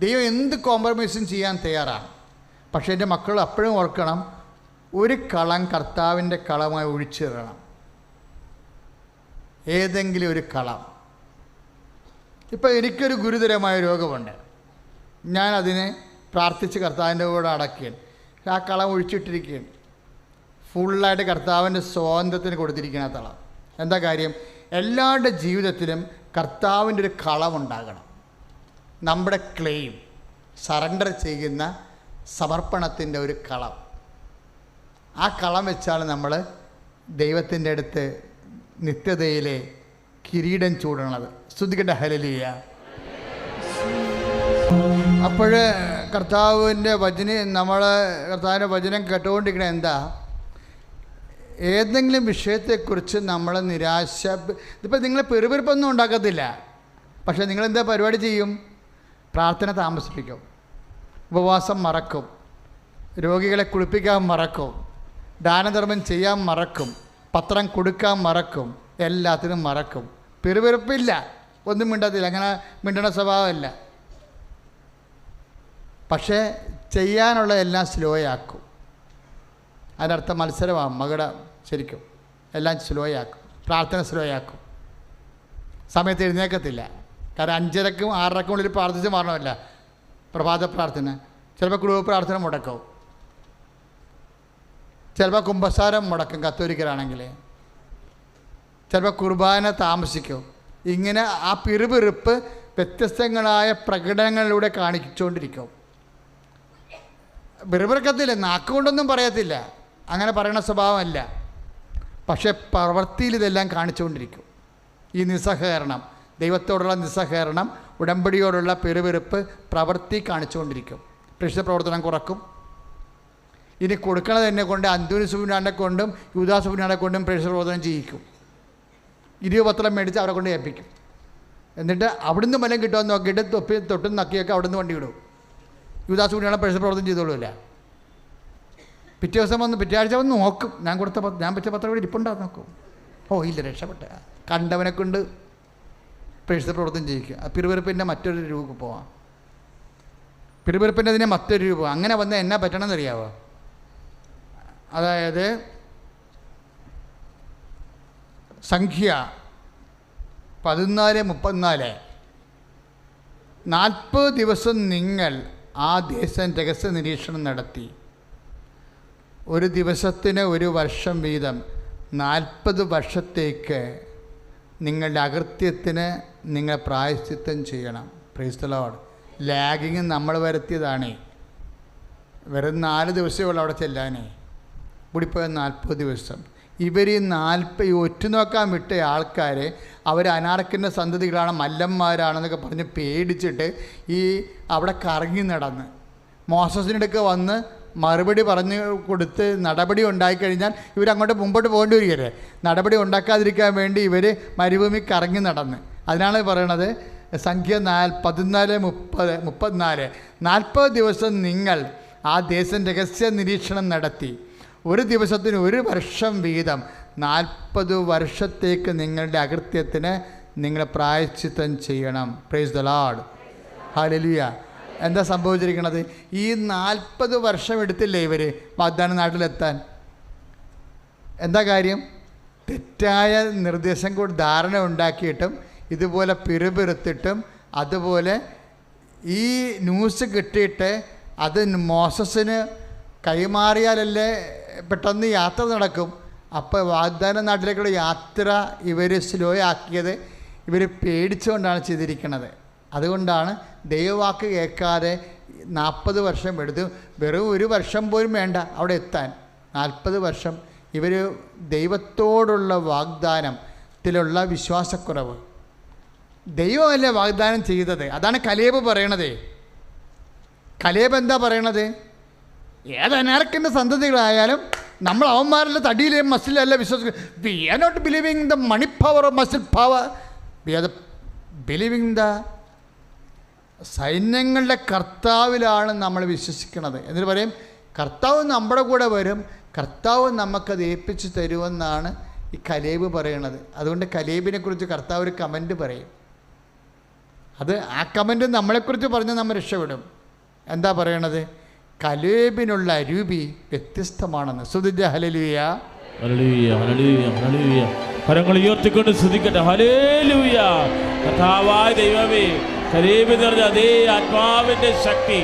ദൈവം എന്ത് കോംപ്രമൈസും ചെയ്യാൻ തയ്യാറാണ്. പക്ഷേ എൻ്റെ മക്കൾ അപ്പോഴും ഓർക്കണം, ഒരു കളം കർത്താവിൻ്റെ കളമായി ഒഴിച്ചിടണം. ഏതെങ്കിലും ഒരു കളം. ഇപ്പോൾ എനിക്കൊരു ഗുരുതരമായ രോഗമുണ്ട്, ഞാനതിനെ പ്രാർത്ഥിച്ച് കർത്താവിൻ്റെ കൂടെ അടക്കുകയാണ്. ആ കളം ഒഴിച്ചിട്ടിരിക്കുകയാണ്. ഫുള്ളായിട്ട് കർത്താവിൻ്റെ സ്വാതന്ത്ര്യത്തിന് കൊടുത്തിരിക്കുന്ന ആ തളം. എന്താ കാര്യം? എല്ലാവരുടെ ജീവിതത്തിലും കർത്താവിൻ്റെ ഒരു കളമുണ്ടാകണം. നമ്മുടെ ക്ലെയിം, സറണ്ടർ ചെയ്യുന്ന സമർപ്പണത്തിൻ്റെ ഒരു കളം. ആ കളം വെച്ചാണ് നമ്മൾ ദൈവത്തിൻ്റെ അടുത്ത് നിത്യതയിലെ കിരീടം ചൂടണത്. സ്തുതിക്കട്ടെ, ഹല്ലേലൂയ. അപ്പോൾ കർത്താവിൻ്റെ കർത്താവിൻ്റെ വചനം കേട്ടുകൊണ്ടിരിക്കണ എന്താ? ഏതെങ്കിലും വിഷയത്തെക്കുറിച്ച് നമ്മൾ നിരാശ. ഇതിപ്പോൾ നിങ്ങൾ പെറുപെറുപ്പൊന്നും ഉണ്ടാക്കത്തില്ല, പക്ഷേ നിങ്ങളെന്താ പരിപാടി ചെയ്യും? പ്രാർത്ഥന താമസിപ്പിക്കും, ഉപവാസം മറക്കും, രോഗികളെ കുളിപ്പിക്കാൻ മറക്കും, ദാനധർമ്മം ചെയ്യാൻ മറക്കും, പത്രം കൊടുക്കാൻ മറക്കും, എല്ലാത്തിനും മറക്കും. പെറുപെറുപ്പില്ല, ഒന്നും മിണ്ടത്തില്ല, അങ്ങനെ മിണ്ടണ സ്വഭാവമല്ല. പക്ഷേ ചെയ്യാനുള്ള എല്ലാം സ്ലോയാക്കും. അതിനർത്ഥം മത്സരമാണ് മകട. ശരിക്കും എല്ലാം സ്ലോയാക്കും. പ്രാർത്ഥന സ്ലോയാക്കും. സമയത്ത് എഴുന്നേക്കത്തില്ല. കാരണം 5:30ക്കും 6:30ക്കും ഉള്ളിൽ പ്രാർത്ഥിച്ച് മാറണമല്ല പ്രഭാത പ്രാർത്ഥന. ചിലപ്പോൾ കുടുംബ പ്രാർത്ഥന മുടക്കും, ചിലപ്പോൾ കുമ്പസാരം മുടക്കും കത്തോലിക്കരാണെങ്കിൽ, ചിലപ്പോൾ കുർബാന താമസിക്കും. ഇങ്ങനെ ആ പിറുപിറുപ്പ് വ്യത്യസ്തങ്ങളായ പ്രകടനങ്ങളിലൂടെ കാണിച്ചുകൊണ്ടിരിക്കും. പിറുപിറുക്കത്തില്ല, നാക്കുകൊണ്ടൊന്നും പറയത്തില്ല, അങ്ങനെ പറയണ സ്വഭാവമല്ല. പക്ഷേ പ്രവൃത്തിയിൽ ഇതെല്ലാം കാണിച്ചുകൊണ്ടിരിക്കും. ഈ നിസ്സഹകരണം, ദൈവത്തോടുള്ള നിസ്സഹകരണം, ഉടമ്പടിയോടുള്ള പിറുപിറുപ്പ് പ്രവൃത്തി കാണിച്ചുകൊണ്ടിരിക്കും. പ്രേക്ഷിത പ്രവർത്തനം കുറക്കും. ഇനി കൊടുക്കണത് എന്നെ കൊണ്ട് അന്തോണിസ് പുണ്യാളനെ കൊണ്ടും യൂദാസ് പുണ്യാളനെ കൊണ്ടും പ്രേക്ഷിത പ്രവർത്തനം ചെയ്യിക്കും. 20 പത്രം മേടിച്ച് അവരെ കൊണ്ട് ഏൽപ്പിക്കും. എന്നിട്ട് അവിടുന്ന് ബലം കിട്ടുമെന്ന് നോക്കിയിട്ട് തൊട്ടും നക്കിയൊക്കെ അവിടുന്ന് വണ്ടി വിടും. യൂദാസ് പുണ്യാളെ പ്രേക്ഷിത പ്രവർത്തനം ചെയ്തോളൂല്ല. പിറ്റേ ആഴ്ച വന്ന് നോക്കും, ഞാൻ വെച്ച പത്രം കൂടി ഇരിപ്പുണ്ടാകും, നോക്കും. ഓ ഇല്ല, രക്ഷപ്പെട്ട. കണ്ടവനെ കൊണ്ട് പ്രേക്ഷിത പ്രവർത്തനം ചെയ്യിക്കുക. പിറുപിറുപ്പിൻ്റെ മറ്റൊരു രൂപ പോവാം. പിറുപിറുപ്പിൻ്റെ അതിനെ മറ്റൊരു രൂപ. അങ്ങനെ വന്ന് എന്നാ പറ്റണമെന്നറിയാവോ? അതായത് സംഖ്യ 14:34 40 ദിവസം നിങ്ങൾ ആ ദേശം രഹസ്യ നിരീക്ഷണം നടത്തി. ഒരു ദിവസത്തിന് 1 വർഷം വീതം 40 വർഷത്തേക്ക് നിങ്ങളുടെ അകൃത്യത്തിന് നിങ്ങൾ പ്രായശ്ചിത്തം ചെയ്യണം. Praise the Lord. ലാഗിങ് നമ്മൾ വരുത്തിയതാണേ. വെറും 4 ദിവസമേ ഉള്ളൂ അവിടെ ചെല്ലാനേ. കൂടിപ്പോയ 40 ദിവസം. ഇവർ ഈ ഒറ്റുനോക്കാൻ വിട്ട ആൾക്കാർ അവർ അനാർക്കിൻ്റെ സന്തതികളാണ്, മല്ലന്മാരാണെന്നൊക്കെ പറഞ്ഞ് പേടിച്ചിട്ട് അവിടെ കറങ്ങി നടന്ന് മോസസിനടുക്ക് വന്ന് മറുപടി പറഞ്ഞു കൊടുത്ത് നടപടി ഉണ്ടായിക്കഴിഞ്ഞാൽ ഇവരങ്ങോട്ട് മുമ്പോട്ട് പോകേണ്ടി വരികയല്ലേ. നടപടി ഉണ്ടാക്കാതിരിക്കാൻ വേണ്ടി ഇവർ മരുഭൂമി കറങ്ങി നടന്ന്. അതിനാണ് പറയണത് സംഖ്യ 14:34 40 ദിവസം നിങ്ങൾ ആ ദേശം രഹസ്യ നിരീക്ഷണം നടത്തി. ഒരു ദിവസത്തിന് 1 വർഷം വീതം 40 വർഷത്തേക്ക് നിങ്ങളുടെ അകൃത്യത്തിന് നിങ്ങൾ പ്രായശ്ചിത്തം ചെയ്യണം. Praise the Lord. ഹല്ലേലൂയ. എന്താ സംഭവിച്ചിരിക്കുന്നത്? ഈ 40 വർഷം എടുത്തില്ലേ ഇവർ വാഗ്ദാന നാട്ടിലെത്താൻ? എന്താ കാര്യം? തെറ്റായ നിർദ്ദേശം കൂടി ധാരണ ഉണ്ടാക്കിയിട്ടും ഇതുപോലെ പിറുപിറുത്തിട്ടും അതുപോലെ ഈ ന്യൂസ് കിട്ടിയിട്ട് അത് മോസസിന് കൈമാറിയാലല്ലേ പെട്ടെന്ന് യാത്ര നടക്കും. അപ്പോൾ വാഗ്ദാന നാട്ടിലേക്കുള്ള യാത്ര ഇവർ സ്ലോ ആക്കിയത് ഇവർ പേടിച്ചുകൊണ്ടാണ് ചെയ്തിരിക്കുന്നത്. അതുകൊണ്ടാണ് ദൈവവാക്ക് കേൾക്കാതെ 40 വർഷം എടുത്തു. വെറും 1 വർഷം പോലും വേണ്ട അവിടെ എത്താൻ. 40 വർഷം ഇവർ ദൈവത്തോടുള്ള വാഗ്ദാനത്തിലുള്ള വിശ്വാസക്കുറവ്. ദൈവമല്ലേ വാഗ്ദാനം ചെയ്തത്. അതാണ് കലേബ് പറയണത്. കലേബ് എന്താ പറയണത്? ഏത് അനാർക്കിൻ്റെ സന്തതികളായാലും നമ്മൾ അവന്മാരുടെ തടിയിലെ മസിലല്ല വിശ്വസിക്കുന്നത്. We are not believing the money power of muscle power, we are believing the സൈന്യങ്ങളുടെ കർത്താവിലാണ് നമ്മൾ വിശ്വസിക്കുന്നത്. എന്നിട്ട് പറയും കർത്താവ് നമ്മുടെ കൂടെ വരും, കർത്താവ് നമുക്കത് ഏൽപ്പിച്ച് തരുമെന്നാണ് ഈ കലേബ് പറയണത്. അതുകൊണ്ട് കലേബിനെ കുറിച്ച് കർത്താവ് ഒരു കമൻറ്റ് പറയും. അത് ആ കമൻറ്റ് നമ്മളെക്കുറിച്ച് പറഞ്ഞ് നമ്മൾ രക്ഷപ്പെടും. എന്താ പറയണത്? കലേബിനുള്ള അരൂപി വ്യത്യസ്തമാണെന്ന്. സ്തുതിച്ച ഹല്ലേലൂയ, ഹല്ലേലൂയ, ഹല്ലേലൂയ, ഹല്ലേലൂയ. കരങ്ങൾ ഉയർത്തിക്കൊണ്ട് സ്തുതിക്കട്ടെ. ഹല്ലേലൂയ. കർത്താവായ ദൈവമേ, കലേബ് നിറഞ്ഞ അതേ ആത്മാവിന്റെ ശക്തി,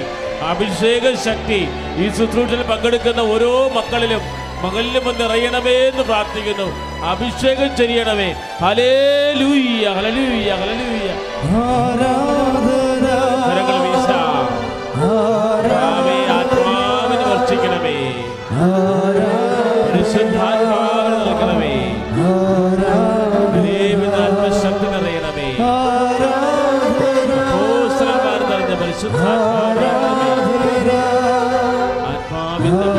അഭിഷേക ശക്തി ഈ ശുശ്രൂഷയിൽ പങ്കെടുക്കുന്ന ഓരോ മക്കളിലും മകളിലും നിറയണമേ എന്ന് പ്രാർത്ഥിക്കുന്നു. അഭിഷേകം ചെയ്യണമേ. Hallelujah, hallelujah, hallelujah. കരങ്ങൾ വീശാം. ആത്മാവിനെ വർഷിക്കണമേ, പരിശുദ്ധാത്മാവിനെ നൽകണമേ, ആത്മശക്തി നിറയണമേ, അപ്പോസ്തലന്മാർ നിറഞ്ഞ പരിശുദ്ധാത്മാവിനെ ആത്മാവിന്റെ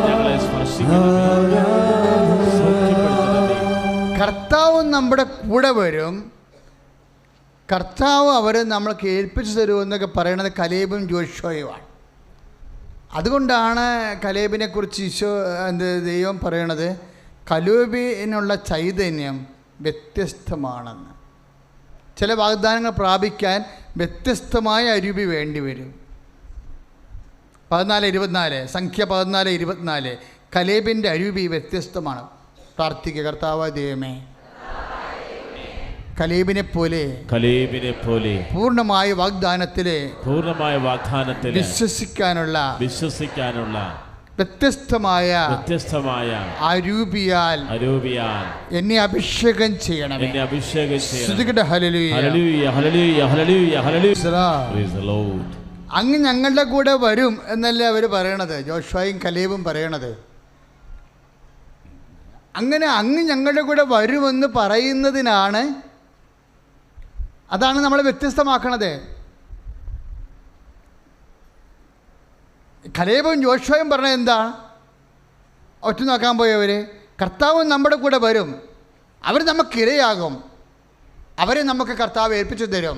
ഞങ്ങളെ സ്പർശിക്കണമേ, സൗഖ്യപ്പെടുത്തണമേ. കർത്താവ് നമ്മുടെ കൂടെ വരും, കർത്താവ് അവർ നമ്മൾക്ക് ഏൽപ്പിച്ചു തരുമെന്നൊക്കെ പറയണത് കലേബും ജോഷുവയുമാണ്. അതുകൊണ്ടാണ് കലേബിനെക്കുറിച്ച് ദൈവം പറയണത് കലേബിനുള്ള ചൈതന്യം വ്യത്യസ്തമാണെന്ന്. ചില വാഗ്ദാനങ്ങൾ പ്രാപിക്കാൻ വ്യത്യസ്തമായ അരൂപി വേണ്ടി വരും. 14:24 സംഖ്യ 14:24 കലേബിൻ്റെ അരൂപി വ്യത്യസ്തമാണ്. പ്രാർത്ഥിക്കുക. കർത്താവായ ദൈവമേ, കലേബിനെ പോലെ പൂർണ്ണമായ വാഗ്ദാനത്തിലെ വിശ്വസിക്കാനുള്ള വ്യത്യസ്തമായ അരൂപിയാൽ എന്നെ അഭിഷേകം ചെയ്യണം. അങ്ങ് ഞങ്ങളുടെ കൂടെ വരും എന്നല്ലേ അവർ പറയണത്, ജോഷുവയും കലേബും പറയണത്. അങ്ങനെ അങ്ങ് ഞങ്ങളുടെ കൂടെ വരുമെന്ന് പറയുന്നതിനാണ്, അതാണ് നമ്മളെ വ്യത്യസ്തമാക്കണത്. കലേബും ജോഷുവയും പറഞ്ഞത് എന്താ? ഒറ്റ നോക്കാൻ പോയവർ കർത്താവ് നമ്മുടെ കൂടെ വരും, അവർ നമുക്കിരയാകും, അവരെ നമുക്ക് കർത്താവ് ഏൽപ്പിച്ചു തരും.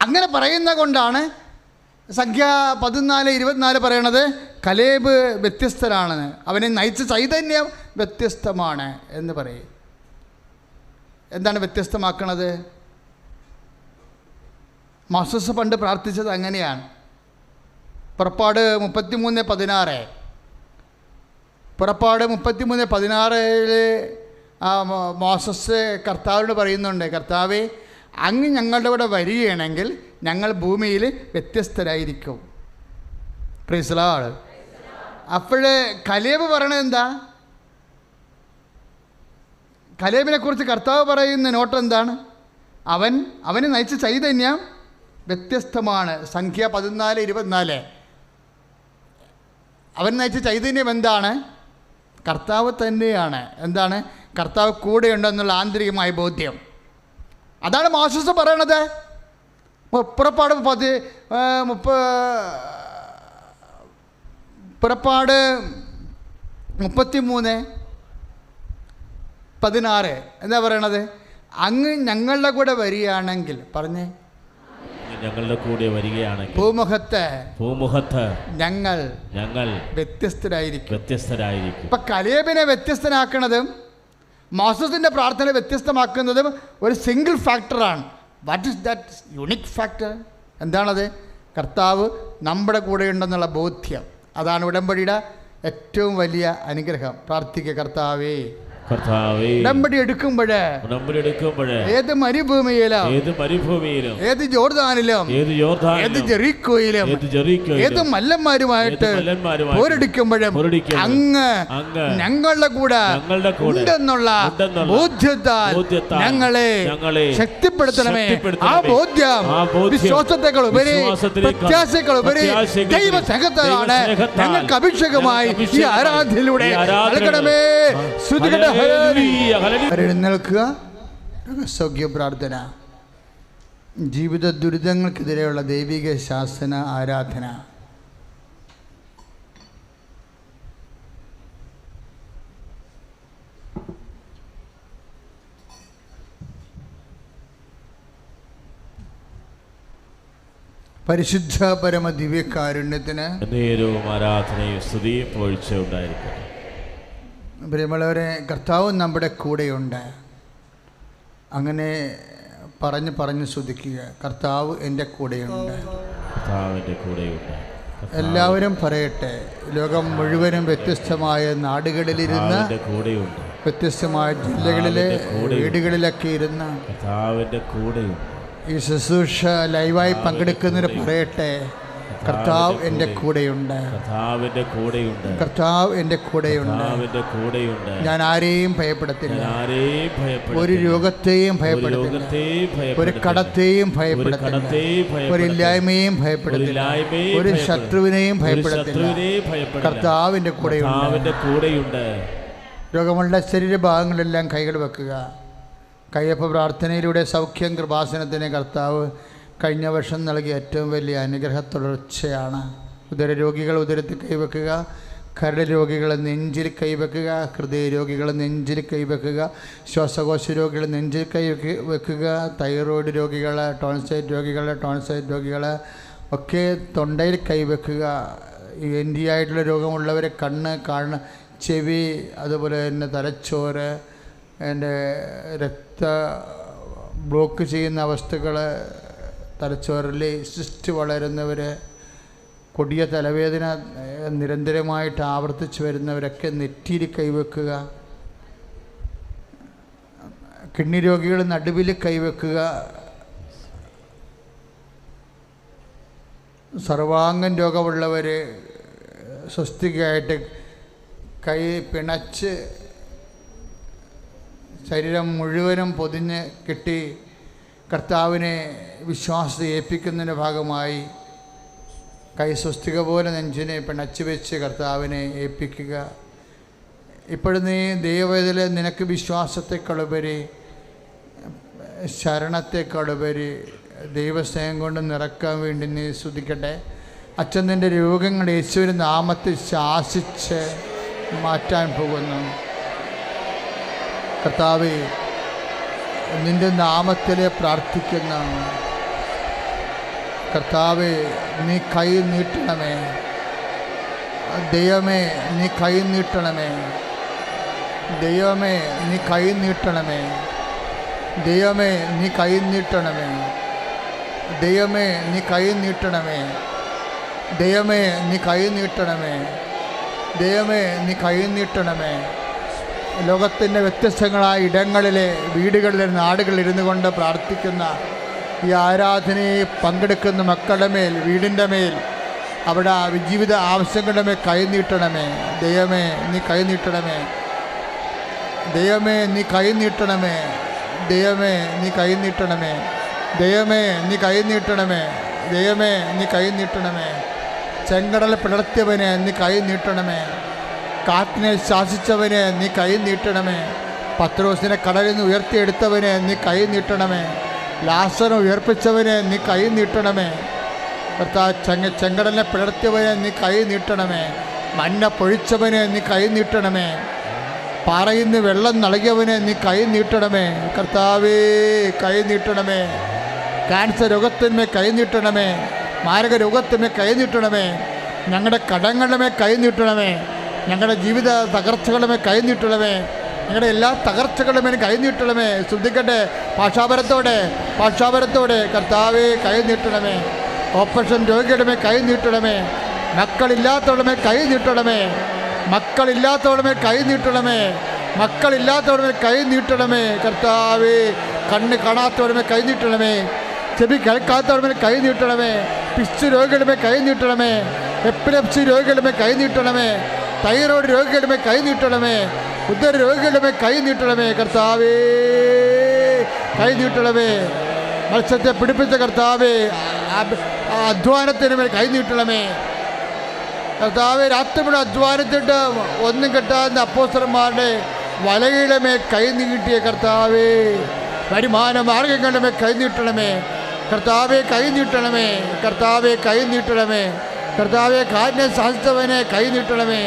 അങ്ങനെ പറയുന്ന കൊണ്ടാണ് സംഖ്യ 14:24 പറയണത് കലേബ് വ്യത്യസ്തനാണെന്ന്, അവനെ നയിച്ച ചൈതന്യം വ്യത്യസ്തമാണ് എന്ന് പറയും. എന്താണ് വ്യത്യസ്തമാക്കണത്? മോസസ് പണ്ട് പ്രാർത്ഥിച്ചത് അങ്ങനെയാണ്. പുറപ്പാട് 33:16 മോസസ് കർത്താവിനോട് പറയുന്നുണ്ട്, കർത്താവേ, അങ്ങ് ഞങ്ങളുടെ കൂടെ വരികയാണെങ്കിൽ ഞങ്ങൾ ഭൂമിയിൽ വ്യത്യസ്തരായിരിക്കും. Praise the Lord. അപ്പോഴേ കലേബ് പറയണത് എന്താ? കലേബിനെ കുറിച്ച് കർത്താവ് പറയുന്ന നോട്ട് എന്താണ്? അവനെ നയിച്ച ചൈതന്യം വ്യത്യസ്തമാണ്. സംഖ്യ 14:24 അവൻ നയിച്ച ചൈതന്യം എന്താണ്? കർത്താവ് തന്നെയാണ്. എന്താണ്? കർത്താവ് കൂടെയുണ്ടെന്നുള്ള ആന്തരികമായ ബോധ്യം. അതാണ് മോസസ് പറയണത്. പുറപ്പാട് 33:16 എന്താ പറയണത്? അങ്ങ് ഞങ്ങളുടെ കൂടെ വരികയാണെങ്കിൽ, പറഞ്ഞേ, ഞങ്ങളുടെ കൂടെ വരികയാണെങ്കിൽ ഭൂമുഖത്ത് ഞങ്ങൾ വ്യത്യസ്തരായിരിക്കും. ഇപ്പം കലേബിനെ വ്യത്യസ്തനാക്കുന്നതും മോസസിൻ്റെ പ്രാർത്ഥന വ്യത്യസ്തമാക്കുന്നതും ഒരു സിംഗിൾ ഫാക്ടറാണ്. What is that unique factor? എന്താണത്? കർത്താവ് നമ്മുടെ കൂടെയുണ്ടെന്നുള്ള ബോധ്യം. അതാണ് ഉടമ്പടിയുടെ ഏറ്റവും വലിയ അനുഗ്രഹം. പ്രാർത്ഥിക്കുക. കർത്താവേ, ഉടമ്പടി എടുക്കുമ്പോഴേ ഏത് മരുഭൂമിയിലും ഏത് ജോർദാനിലും ഏത് ജെറിക്കോയിലും ഏത് മല്ലന്മാരുമായിട്ട് പോരടിക്കുമ്പോഴും അങ്ങ് ഞങ്ങളുടെ കൂടെ ഉണ്ടെന്നുള്ള ബോധ്യത്താൽ ഞങ്ങളെ ശക്തിപ്പെടുത്തണമേ. ആ ബോധ്യം വിശ്വാസത്തെക്കാളുപരി പ്രത്യാശയെക്കാളുപരി ദൈവസ്നേഹത്താലാണ് ഞങ്ങൾക്ക് അഭിഷേകമായി ഈ ആരാധനയിലൂടെ നൽകണമേ. ശ്രുതികട എഴുന്നേൽക്കുക. സൗഖ്യ പ്രാർത്ഥന. ജീവിത ദുരിതങ്ങൾക്കെതിരെയുള്ള ദൈവിക ശാസന ആരാധന. പരിശുദ്ധ പരമ ദിവ്യകാരുണ്യത്തിന് നേരവും ആരാധനയും സ്തുതിയും പുകഴ്ച ഉണ്ടായിരിക്കട്ടെ. പ്രിയമുള്ളവരെ, കർത്താവ് നമ്മുടെ കൂടെയുണ്ട്. അങ്ങനെ പറഞ്ഞ് സ്തുതിക്കുക, കർത്താവ് എൻ്റെ കൂടെയുണ്ട്. കർത്താവിൻ്റെ കൂടെയുണ്ട്. എല്ലാവരും പറയട്ടെ, ലോകം മുഴുവനും വ്യത്യസ്തമായ നാടുകളിലിരുന്ന്, വ്യത്യസ്തമായ ജില്ലകളിലെ വീടുകളിലൊക്കെ ഇരുന്ന് കർത്താവിൻ്റെ കൂടെയുണ്ട്. ഈ ശുശ്രൂഷ ലൈവായി പങ്കെടുക്കുന്നതിന് പറയട്ടെ, കർത്താവ് എൻ്റെ കൂടെയുണ്ട്. കർത്താവിൻ്റെ കൂടെയുണ്ട്. കർത്താവ് എൻ്റെ കൂടെയുണ്ട്. ഞാൻ ആരെയും ഭയപ്പെടുത്തില്ല. ഒരു രോഗത്തെയും ഭയപ്പെടുത്തില്ല. ഒരു കടത്തെയും ഭയപ്പെടുത്തില്ല. ഒരു ഇല്ലായ്മയും ഭയപ്പെടുത്തില്ല. ഒരു ശത്രുവിനെയും ഭയപ്പെടുത്തില്ല. കർത്താവിൻ്റെ കൂടെയുണ്ട്. രോഗമുള്ള ശരീരഭാഗങ്ങളെല്ലാം കൈകൾ വെക്കുക. കയ്യപ്പ പ്രാർത്ഥനയിലൂടെ സൗഖ്യം കൃപാസനത്തിന് കർത്താവ് കഴിഞ്ഞ വർഷം നൽകിയ ഏറ്റവും വലിയ അനുഗ്രഹ തുടർച്ചയാണ്. ഉദരരോഗികൾ ഉദരത്തിൽ കൈവെക്കുക, കരട് രോഗികൾ നെഞ്ചിൽ കൈവെക്കുക, ഹൃദയ രോഗികൾ നെഞ്ചിൽ കൈവെക്കുക, ശ്വാസകോശ രോഗികൾ നെഞ്ചിൽ വെക്കുക, തൈറോയ്ഡ് രോഗികൾ, ടോൺസൈറ്റ് രോഗികൾ ഒക്കെ തൊണ്ടയിൽ കൈവെക്കുക. ND ആയിട്ടുള്ള രോഗമുള്ളവരെ കണ്ണ്, ചെവി, അതുപോലെ തന്നെ തലച്ചോറ്, എൻ്റെ ബ്ലോക്ക് ചെയ്യുന്ന അവസ്ഥകൾ, തലച്ചോറിൽ സിസ്റ്റ് വളരുന്നവർ, കൊടിയ തലവേദന നിരന്തരമായിട്ട് ആവർത്തിച്ച് വരുന്നവരൊക്കെ നെറ്റിയിൽ കൈവെക്കുക. കിഡ്നി രോഗികൾ നടുവിൽ കൈവെക്കുക. സർവാംഗം രോഗമുള്ളവർ സ്വസ്തികമായിട്ട് കൈ പിണച്ച് ശരീരം മുഴുവനും പൊതിഞ്ഞ് കെട്ടി കർത്താവിനെ വിശ്വാസത്തെ ഏൽപ്പിക്കുന്നതിൻ്റെ ഭാഗമായി കൈ സ്വസ്തിക പോലെ നെഞ്ചിനെ പിണച്ചു വെച്ച് കർത്താവിനെ ഏൽപ്പിക്കുക. ഇപ്പോഴും നീ ദൈവവേദന നിനക്ക് വിശ്വാസത്തെക്കാളുപരി, ശരണത്തെക്കാളുപരി ദൈവസ്നേഹം കൊണ്ട് നിറക്കാൻ വേണ്ടി നീ സ്തുതിക്കട്ടെ. അച്ഛൻ നിൻ്റെ രോഗങ്ങൾ യേശുവിൻ്റെ നാമത്തിൽ ശാസിച്ച് മാറ്റാൻ പോകുന്നു. കർത്താവേ, നിൻ്റെ നാമത്തിൽ പ്രാർത്ഥിക്കുന്ന കർത്താവേ, നീ കൈ നീട്ടണമേ. ദൈവമേ, നീ കൈ നീട്ടണമേ. ദൈവമേ, നീ കൈ നീട്ടണമേ. ദൈവമേ, നീ കൈ നീട്ടണമേ. ദൈവമേ, നീ കൈ നീട്ടണമേ. ദൈവമേ, നീ കൈ നീട്ടണമേ. ദൈവമേ, നീ കൈ നീട്ടണമേ. ലോകത്തിൻ്റെ വ്യത്യസ്തങ്ങളായ ഇടങ്ങളിലെ വീടുകളിലെ നാടുകളിലിരുന്നു കൊണ്ട് പ്രാർത്ഥിക്കുന്ന ഈ ആരാധനയെ പങ്കെടുക്കുന്ന മക്കളുടെ മേൽ, വീടിൻ്റെ മേൽ, അവിടെ ജീവിത ആവശ്യങ്ങളുടെ മേൽ കൈ നീട്ടണമേ. ദൈവമേ, നീ കൈ നീട്ടണമേ. ദൈവമേ, നീ കൈ നീട്ടണമേ. ദൈവമേ, നീ കൈ നീട്ടണമേ. ദൈവമേ, നീ കൈ നീട്ടണമേ. ദൈവമേ, നീ കൈ നീട്ടണമേ. ചെങ്കടൽ പിളർത്തിയവനെ നീ കൈ നീട്ടണമേ. കാറ്റിനെ ശാസിച്ചവനെ നീ കൈ നീട്ടണമേ. പത്രോസിനെ കടലിൽ നിന്ന് ഉയർത്തിയെടുത്തവനെ നീ കൈ നീട്ടണമേ. ലാസറിനെ ഉയർപ്പിച്ചവനെ നീ കൈ നീട്ടണമേ. ചെങ്കടലിനെ പിളർത്തിയവനെ നീ കൈ നീട്ടണമേ. മഞ്ഞ പൊഴിച്ചവനെ നീ കൈ നീട്ടണമേ. പാറയിൽ നിന്ന് വെള്ളം നൽകിയവനെ നീ കൈ നീട്ടണമേ. കർത്താവേ, കൈ നീട്ടണമേ. ക്യാൻസർ രോഗത്തിന്മേൽ കൈ നീട്ടണമേ. മാരക രോഗത്തിന്മേൽ കൈ നീട്ടണമേ. ഞങ്ങളുടെ കടങ്ങളുടെ മേൽ കൈ നീട്ടണമേ. ഞങ്ങളുടെ ജീവിത തകർച്ചകളുടെ മേൽ കൈ നീട്ടണമേ. ഞങ്ങളുടെ എല്ലാ തകർച്ചകളുടെ മേലും കൈ നീട്ടണമേ. ശ്രദ്ധിക്കട്ടെ, ഭാഷാപരത്തോടെ കർത്താവേ, കൈ നീട്ടണമേ. ഓപ്പറേഷൻ രോഗിയുടെ മേൽ കൈ നീട്ടണമേ. മക്കളില്ലാത്തവരുടെ മേൽ കൈ നീട്ടണമേ. മക്കളില്ലാത്തവരുടെ മേൽ കൈ നീട്ടണമേ. മക്കളില്ലാത്തവരുടെ മേൽ കൈ നീട്ടണമേ. കർത്താവേ, കണ്ണ് കാണാത്തവരുടെ മേൽ കൈ നീട്ടണമേ. ചെവി കേൾക്കാത്തവരുടെ മേൽ കൈ നീട്ടണമേ. പിച്ച് രോഗികളുടെ മേൽ കൈ നീട്ടണമേ. എപ്പിലെപ്സി രോഗികളുടെ മേൽ കൈ നീട്ടണമേ. തൈറോയ്ഡ് രോഗികളുടെ മേൽ കൈ നീട്ടണമേ. ഉദര രോഗികളുടെ മേൽ കൈ നീട്ടണമേ. കർത്താവേ, കൈ നീട്ടണമേ. മത്സ്യത്തെ പിടിപ്പിച്ച കർത്താവേ, അധ്വാനത്തിന് മേൽ കൈ നീട്ടണമേ. കർത്താവേ, രാത്രി മുഴുവൻ അധ്വാനത്തിട്ട് ഒന്നും കിട്ടാത്ത അപ്പോസ്തലന്മാരുടെ വലയുടെ മേൽ കൈ നീട്ടിയ കർത്താവേ, വരുമാന മാർഗങ്ങളുടെ മേൽ കൈ നീട്ടണമേ. കർത്താവെ, കൈ നീട്ടണമേ. കർത്താവെ, കൈ നീട്ടണമേ. കർത്താവെ, കാറ്റിനെ ശാസിച്ചവനെ കൈ നീട്ടണമേ.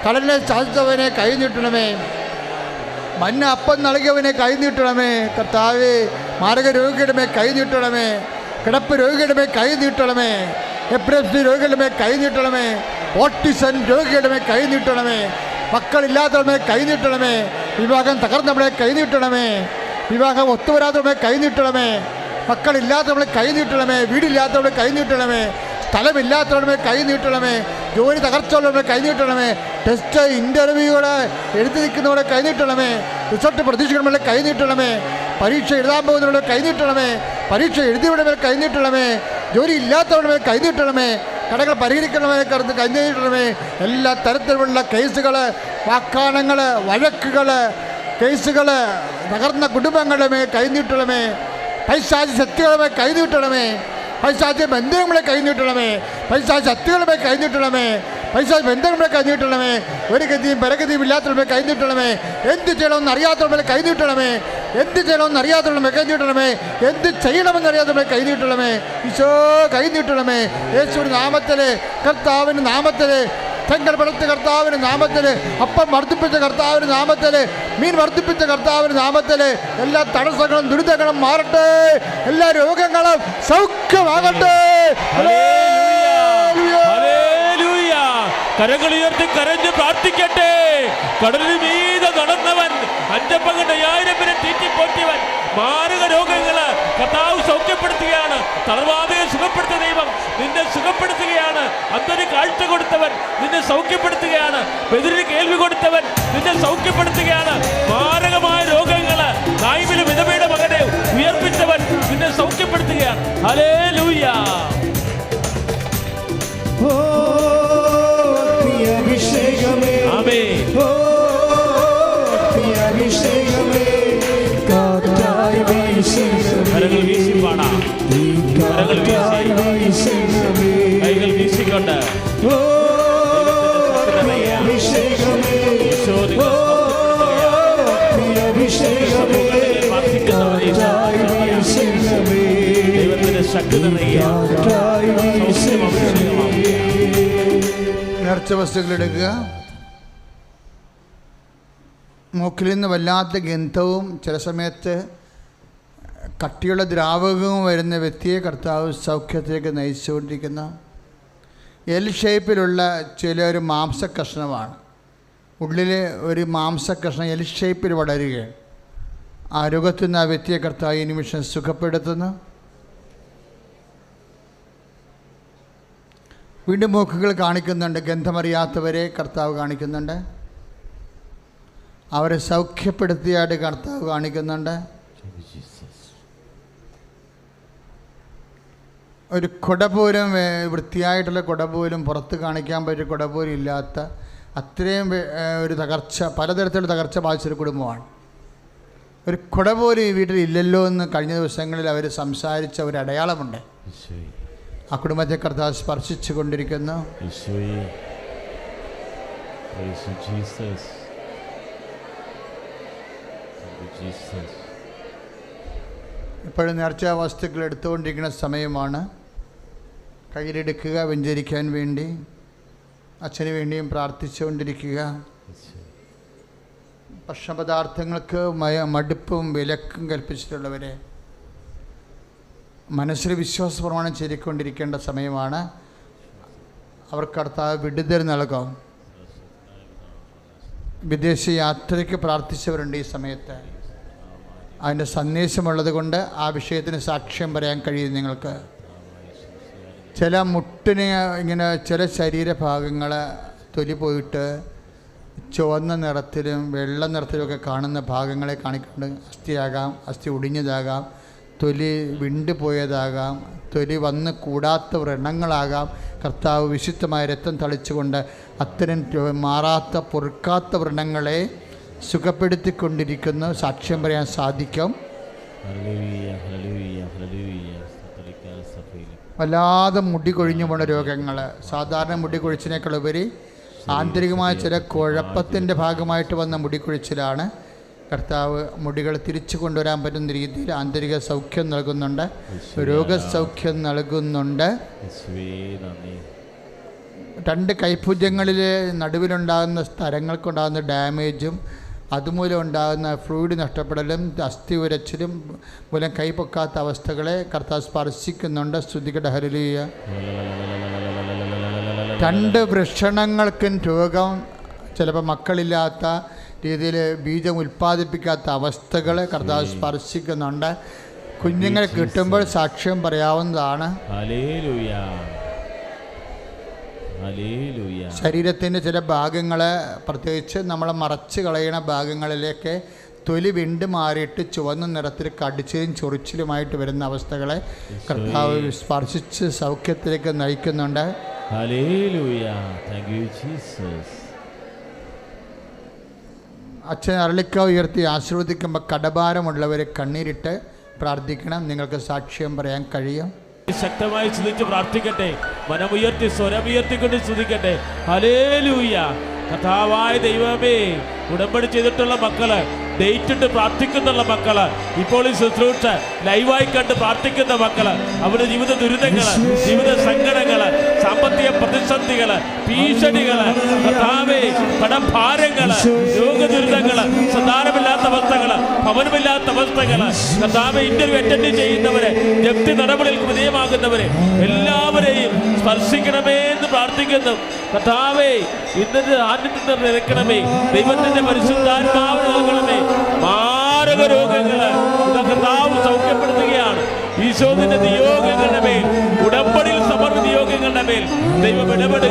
കടലിനെ ശാസിച്ചവനെ കൈ നീട്ടണമേ. മഞ്ഞ അപ്പം നൽകിയവനെ കൈ നീട്ടണമേ. കർത്താവെ, മാരക രോഗിയുടെ മേൽ കൈ നീട്ടണമേ. കിടപ്പ് രോഗികളുടെ മേൽ കൈ നീട്ടണമേ. എപ്പിലെപ്സി രോഗികളുടെ മേൽ കൈ നീട്ടണമേ. ഓട്ടിസം രോഗികളുടെ മേൽ കൈ നീട്ടണമേ. മക്കളില്ലാത്തവരുടെ മേൽ കൈ നീട്ടണമേ. വിവാഹം തകർന്നവരെ കൈ നീട്ടണമേ. വിവാഹം ഒത്തുവരാത്തവരെ കൈ നീട്ടണമേ. മക്കളില്ലാത്തവരെ കൈ നീട്ടണമേ. വീടില്ലാത്തവരെ കൈ നീട്ടണമേ. സ്ഥലമില്ലാത്തവരുടെ കൈ നീട്ടണമേ. ജോലി തകർച്ചയുള്ളവരുടെ കൈ നീട്ടണമേ. ടെസ്റ്റ് ഇൻ്റർവ്യൂകൾ എഴുതി നിൽക്കുന്നവരെ കൈ നീട്ടണമേ. റിസൾട്ട് പ്രതീക്ഷിക്കുന്നവരുടെ കൈ നീട്ടണമേ. പരീക്ഷ എഴുതാൻ പോകുന്നവരുടെ കൈ നീട്ടണമേ. പരീക്ഷ എഴുതിയവരുടെ മേൽ കൈ നീട്ടണമേ. ജോലി ഇല്ലാത്തവരുടെ മേൽ കൈ നീട്ടണമേ. കടകൾ പരിഹരിക്കണമേ. കൈ നീട്ടണമേ. എല്ലാ തരത്തിലുള്ള കേസുകൾ, വാഗ്ദാനങ്ങൾ, വഴക്കുകൾ, കേസുകൾ, തകർന്ന കുടുംബങ്ങളുടെ മേൽ കൈ നീട്ടണമേ. പൈശാചിക ശക്തികളുടെ മേൽ കൈ നീട്ടണമേ. പൈശാചിക ബന്ധങ്ങളെ കൈ നീട്ടണമേ. പൈശാചിക ശക്തികളുടെ കൈ നീട്ടണമേ. പൈശാചിക ബന്ധങ്ങളെ കൈ നീട്ടണമേ. ഒരു ഗതിയും പരഗതിയും ഇല്ലാത്തവരുടെ കൈ നീട്ടണമേ. എന്ത് ചെയ്യണമെന്ന് അറിയാത്തവരുടെ കൈ നീട്ടണമേ. എന്ത് ചെയ്യണമെന്ന് അറിയാത്തവരുടെ കൈ നീട്ടണമേ. എന്ത് ചെയ്യണമെന്ന് അറിയാത്തവരുടെ കൈ നീട്ടണമേ. ഈശോ കൈ നീട്ടണമേ. യേശുവിൻ്റെ നാമത്തിൽ, കർത്താവിൻ്റെ നാമത്തിൽ, ചെങ്കൽപ്പെടുത്ത കർത്താവിൻ്റെ നാമത്തിൽ, അപ്പം വർദ്ധിപ്പിച്ച കർത്താവിൻ്റെ നാമത്തിൽ, മീൻ വർദ്ധിപ്പിച്ച കർത്താവിൻ്റെ നാമത്തിൽ എല്ലാ തടസ്സങ്ങളും ദുരിതങ്ങളും മാറട്ടെ. എല്ലാ രോഗങ്ങളും സൗഖ്യമാകട്ടെ. കരങ്ങൾ ഉയർത്തി കരഞ്ഞ് പ്രാർത്ഥിക്കട്ടെ. കടലിന് മീതെ നടന്നവൻ, അഞ്ചപ്പങ്ങട്ട് 1000 പേരെ തീറ്റിപ്പോറ്റിയവൻ, മാരക രോഗങ്ങള് കർത്താവ് സൗഖ്യപ്പെടുത്തുകയാണ്. തളർവാതയെ സുഖപ്പെടുത്തിയ ദൈവം നിന്നെ സുഖപ്പെടുത്തുകയാണ്. അന്തൊരു കാഴ്ച കൊടുത്തവൻ നിന്നെ സൗഖ്യപ്പെടുത്തുകയാണ്. ബദിരിന് കേൾവി കൊടുത്തവൻ നിന്നെ സൗഖ്യപ്പെടുത്തുകയാണ്. മാരകമായ രോഗങ്ങള് നായ്വിലെ വിധവയുടെ മകനെ ഉയർപ്പിച്ചവൻ നിന്നെ സൗഖ്യപ്പെടുത്തുകയാണ്. ഹല്ലേലൂയ. കരങ്ങൾ വീശി പാടാം. കരങ്ങൾ വീശി, കൈകൾ വീശിക്കൊണ്ട് ദൈവത്തിന്റെ ശക്തി നേർച്ച വസ്തുക്കൾ എടുക്കുക. മൂക്കിൽ നിന്ന് വല്ലാത്ത ഗന്ധവും ചില സമയത്ത് കട്ടിയുള്ള ദ്രാവകവും വരുന്ന വ്യക്തിയെ കർത്താവ് സൗഖ്യത്തിലേക്ക് നയിച്ചുകൊണ്ടിരിക്കുന്ന എൽ ഷേപ്പിലുള്ള ചിലൊരു മാംസക്കഷ്ണമാണ്. ഉള്ളിൽ ഒരു മാംസക്കഷ്ണം എൽ ഷേപ്പിൽ വളരുകയാണ്. ആ രോഗത്തിൽ നിന്ന് ആ വ്യക്തിയെ കർത്താവ് ഈ നിമിഷം സുഖപ്പെടുത്തുന്നു. വീണ്ടും മൂക്കുകൾ കാണിക്കുന്നുണ്ട്. ഗന്ധമറിയാത്തവരെ കർത്താവ് കാണിക്കുന്നുണ്ട്. അവരെ സൗഖ്യപ്പെടുത്തിയായിട്ട് കർത്താവ് കാണിക്കുന്നുണ്ട്. ഒരു കുട പോലും വൃത്തിയായിട്ടുള്ള കുട പോലും പുറത്ത് കാണിക്കാൻ പറ്റിയ കുട പോലും ഇല്ലാത്ത അത്രയും ഒരു തകർച്ച, പലതരത്തിലുള്ള തകർച്ച ബാധിച്ചൊരു കുടുംബമാണ്. ഒരു കുട പോലും ഈ വീട്ടിൽ ഇല്ലല്ലോ എന്ന് കഴിഞ്ഞ ദിവസങ്ങളിൽ അവർ സംസാരിച്ച ഒരു അടയാളമുണ്ട്. ആ കുടുംബത്തെ കർത്താവ് സ്പർശിച്ചു കൊണ്ടിരിക്കുന്നു. ഇപ്പോഴും നേർച്ച വസ്തുക്കൾ എടുത്തുകൊണ്ടിരിക്കുന്ന സമയമാണ്. കയ്യിലെടുക്കുക, വെഞ്ചരിക്കാൻ വേണ്ടി അച്ഛന് വേണ്ടിയും പ്രാർത്ഥിച്ചുകൊണ്ടിരിക്കുക. ഭക്ഷണപദാർത്ഥങ്ങൾക്ക് മടുപ്പും വിലക്കും കൽപ്പിച്ചിട്ടുള്ളവരെ മനസ്സിൽ വിശ്വാസപ്രമാണം ചെയ്തുകൊണ്ടിരിക്കേണ്ട സമയമാണ്. അവർക്ക് കർത്താവ് വിടുതൽ നൽകും. വിദേശ യാത്രയ്ക്ക് പ്രാർത്ഥിച്ചവരുണ്ട് ഈ സമയത്ത്. അതിൻ്റെ സന്ദേശമുള്ളത് കൊണ്ട് ആ വിഷയത്തിന് സാക്ഷ്യം പറയാൻ കഴിയും നിങ്ങൾക്ക്. ചില മുട്ടിന് ഇങ്ങനെ ചില ശരീരഭാഗങ്ങൾ തൊലി പോയിട്ട് ചുവന്ന നിറത്തിലും വെള്ള നിറത്തിലുമൊക്കെ കാണുന്ന ഭാഗങ്ങളെ കാണിക്കുന്നുണ്ട്. അസ്ഥിയാകാം, അസ്ഥി ഒടിഞ്ഞതാകാം, തൊലി വിണ്ടുപോയതാകാം, തൊലി വന്ന് കൂടാത്ത വ്രണങ്ങളാകാം. കർത്താവ് വിശുദ്ധമായ രക്തം തളിച്ചുകൊണ്ട് അത്തരം മാറാത്ത പൊറുക്കാത്ത വ്രണങ്ങളെ സുഖപ്പെടുത്തിക്കൊണ്ടിരിക്കുന്നു. സാക്ഷ്യം പറയാൻ സാധിക്കും. വല്ലാതെ മുടി കൊഴിഞ്ഞു പോണ രോഗങ്ങൾ, സാധാരണ മുടി കൊഴിച്ചിനേക്കാളുപരി ആന്തരികമായ ചില കുഴപ്പത്തിൻ്റെ ഭാഗമായിട്ട് വന്ന മുടി കൊഴിച്ചിലാണ്. കർത്താവ് മുടികൾ തിരിച്ചു കൊണ്ടുവരാൻ പറ്റുന്ന രീതിയിൽ ആന്തരിക സൗഖ്യം നൽകുന്നുണ്ട്, രോഗസൗഖ്യം നൽകുന്നുണ്ട്. 2 കൈഭുജങ്ങളിൽ നടുവിലുണ്ടാകുന്ന സ്ഥലങ്ങൾക്കുണ്ടാകുന്ന ഡാമേജും അതുമൂലം ഉണ്ടാകുന്ന ഫ്ലൂയിഡ് നഷ്ടപ്പെടലും അസ്ഥി ഉരച്ചിലും മൂലം കൈപ്പൊക്കാത്ത അവസ്ഥകളെ കർത്താവ് സ്പർശിക്കുന്നുണ്ട്. സ്തുതിക്കട്ടെ, ഹല്ലേലൂയ. 2 വൃഷണങ്ങൾക്കും രോഗം, ചിലപ്പോൾ മക്കളില്ലാത്ത രീതിയിൽ ബീജം ഉൽപ്പാദിപ്പിക്കാത്ത അവസ്ഥകൾ കർത്താവ് സ്പർശിക്കുന്നുണ്ട്. കുഞ്ഞുങ്ങൾ കിട്ടുമ്പോൾ സാക്ഷ്യം പറയാവുന്നതാണ്. ശരീരത്തിൻ്റെ ചില ഭാഗങ്ങൾ, പ്രത്യേകിച്ച് നമ്മൾ മറച്ച് കളയണ ഭാഗങ്ങളിലേക്ക് തൊലി വിണ്ട് മാറിയിട്ട് ചുവന്ന നിറത്തിൽ കടിച്ചതും ചൊറിച്ചിലുമായിട്ട് വരുന്ന അവസ്ഥകളെ കർത്താവ് സ്പർശിച്ച് സൗഖ്യത്തിലേക്ക് നയിക്കുന്നുണ്ട്. അച്ഛൻ അരളിക്കാവ് ഉയർത്തി ആശീർവദിക്കുമ്പോൾ കടഭാരമുള്ളവരെ കണ്ണീരിട്ട് പ്രാർത്ഥിക്കണം. നിങ്ങൾക്ക് സാക്ഷ്യം പറയാൻ കഴിയും. ശക്തമായി സ്തുതിച്ച് പ്രാർത്ഥിക്കട്ടെ. മനമുയർത്തി സ്വരമുയർത്തിക്കൊണ്ട് സ്തുതിക്കട്ടെ. ഹല്ലേലൂയ. കർത്താവായ ദൈവമേ, ഉടമ്പടി ചെയ്തിട്ടുള്ള മക്കള്, ഡേറ്റ് ഇട്ട് പ്രാർത്ഥിക്കുന്നുള്ള മക്കള്, ഇപ്പോൾ ഈ ശുശ്രൂഷ ലൈവായി കണ്ട് പ്രാർത്ഥിക്കുന്ന മക്കള്, അവരുടെ ജീവിത ദുരിതങ്ങള്, ജീവിത സങ്കടങ്ങള്, സാമ്പത്തിക പ്രതിസന്ധികള്, ഭീഷണികള്, കർത്താവേ, കടഭാരങ്ങള്, രോഗദുരിതങ്ങള്, സന്താനമില്ലാത്ത അവസ്ഥകള്, ഭവനമില്ലാത്ത അവസ്ഥകള്, കർത്താവേ, ഇന്റർവ്യൂ അറ്റൻഡ് ചെയ്യുന്നവരെ, ജപ്തി നടപടികൾക്ക് വിധേയമാകുന്നവരെ എല്ലാവരെയും സ്പർശിക്കണമേ എന്ന് പ്രാർത്ഥിക്കുന്നു. കർത്താവേ, ഇന്നത്തെ ആദ്യത്തെ നിരക്കണമേ, ദൈവത്തിന്റെ പരിശുദ്ധാത്മാവ് നൽകണമേ. മാരക രോഗങ്ങള് കർത്താവ് സൗഖ്യപ്പെടുത്തുകയാണ്. ഈശോയുടെ നിയോഗങ്ങളുടെ മേൽ, ഉടമ്പടിയിൽ സമർപ്പിത നിയോഗങ്ങളുടെ മേൽ ദൈവം ഇടപെടുക.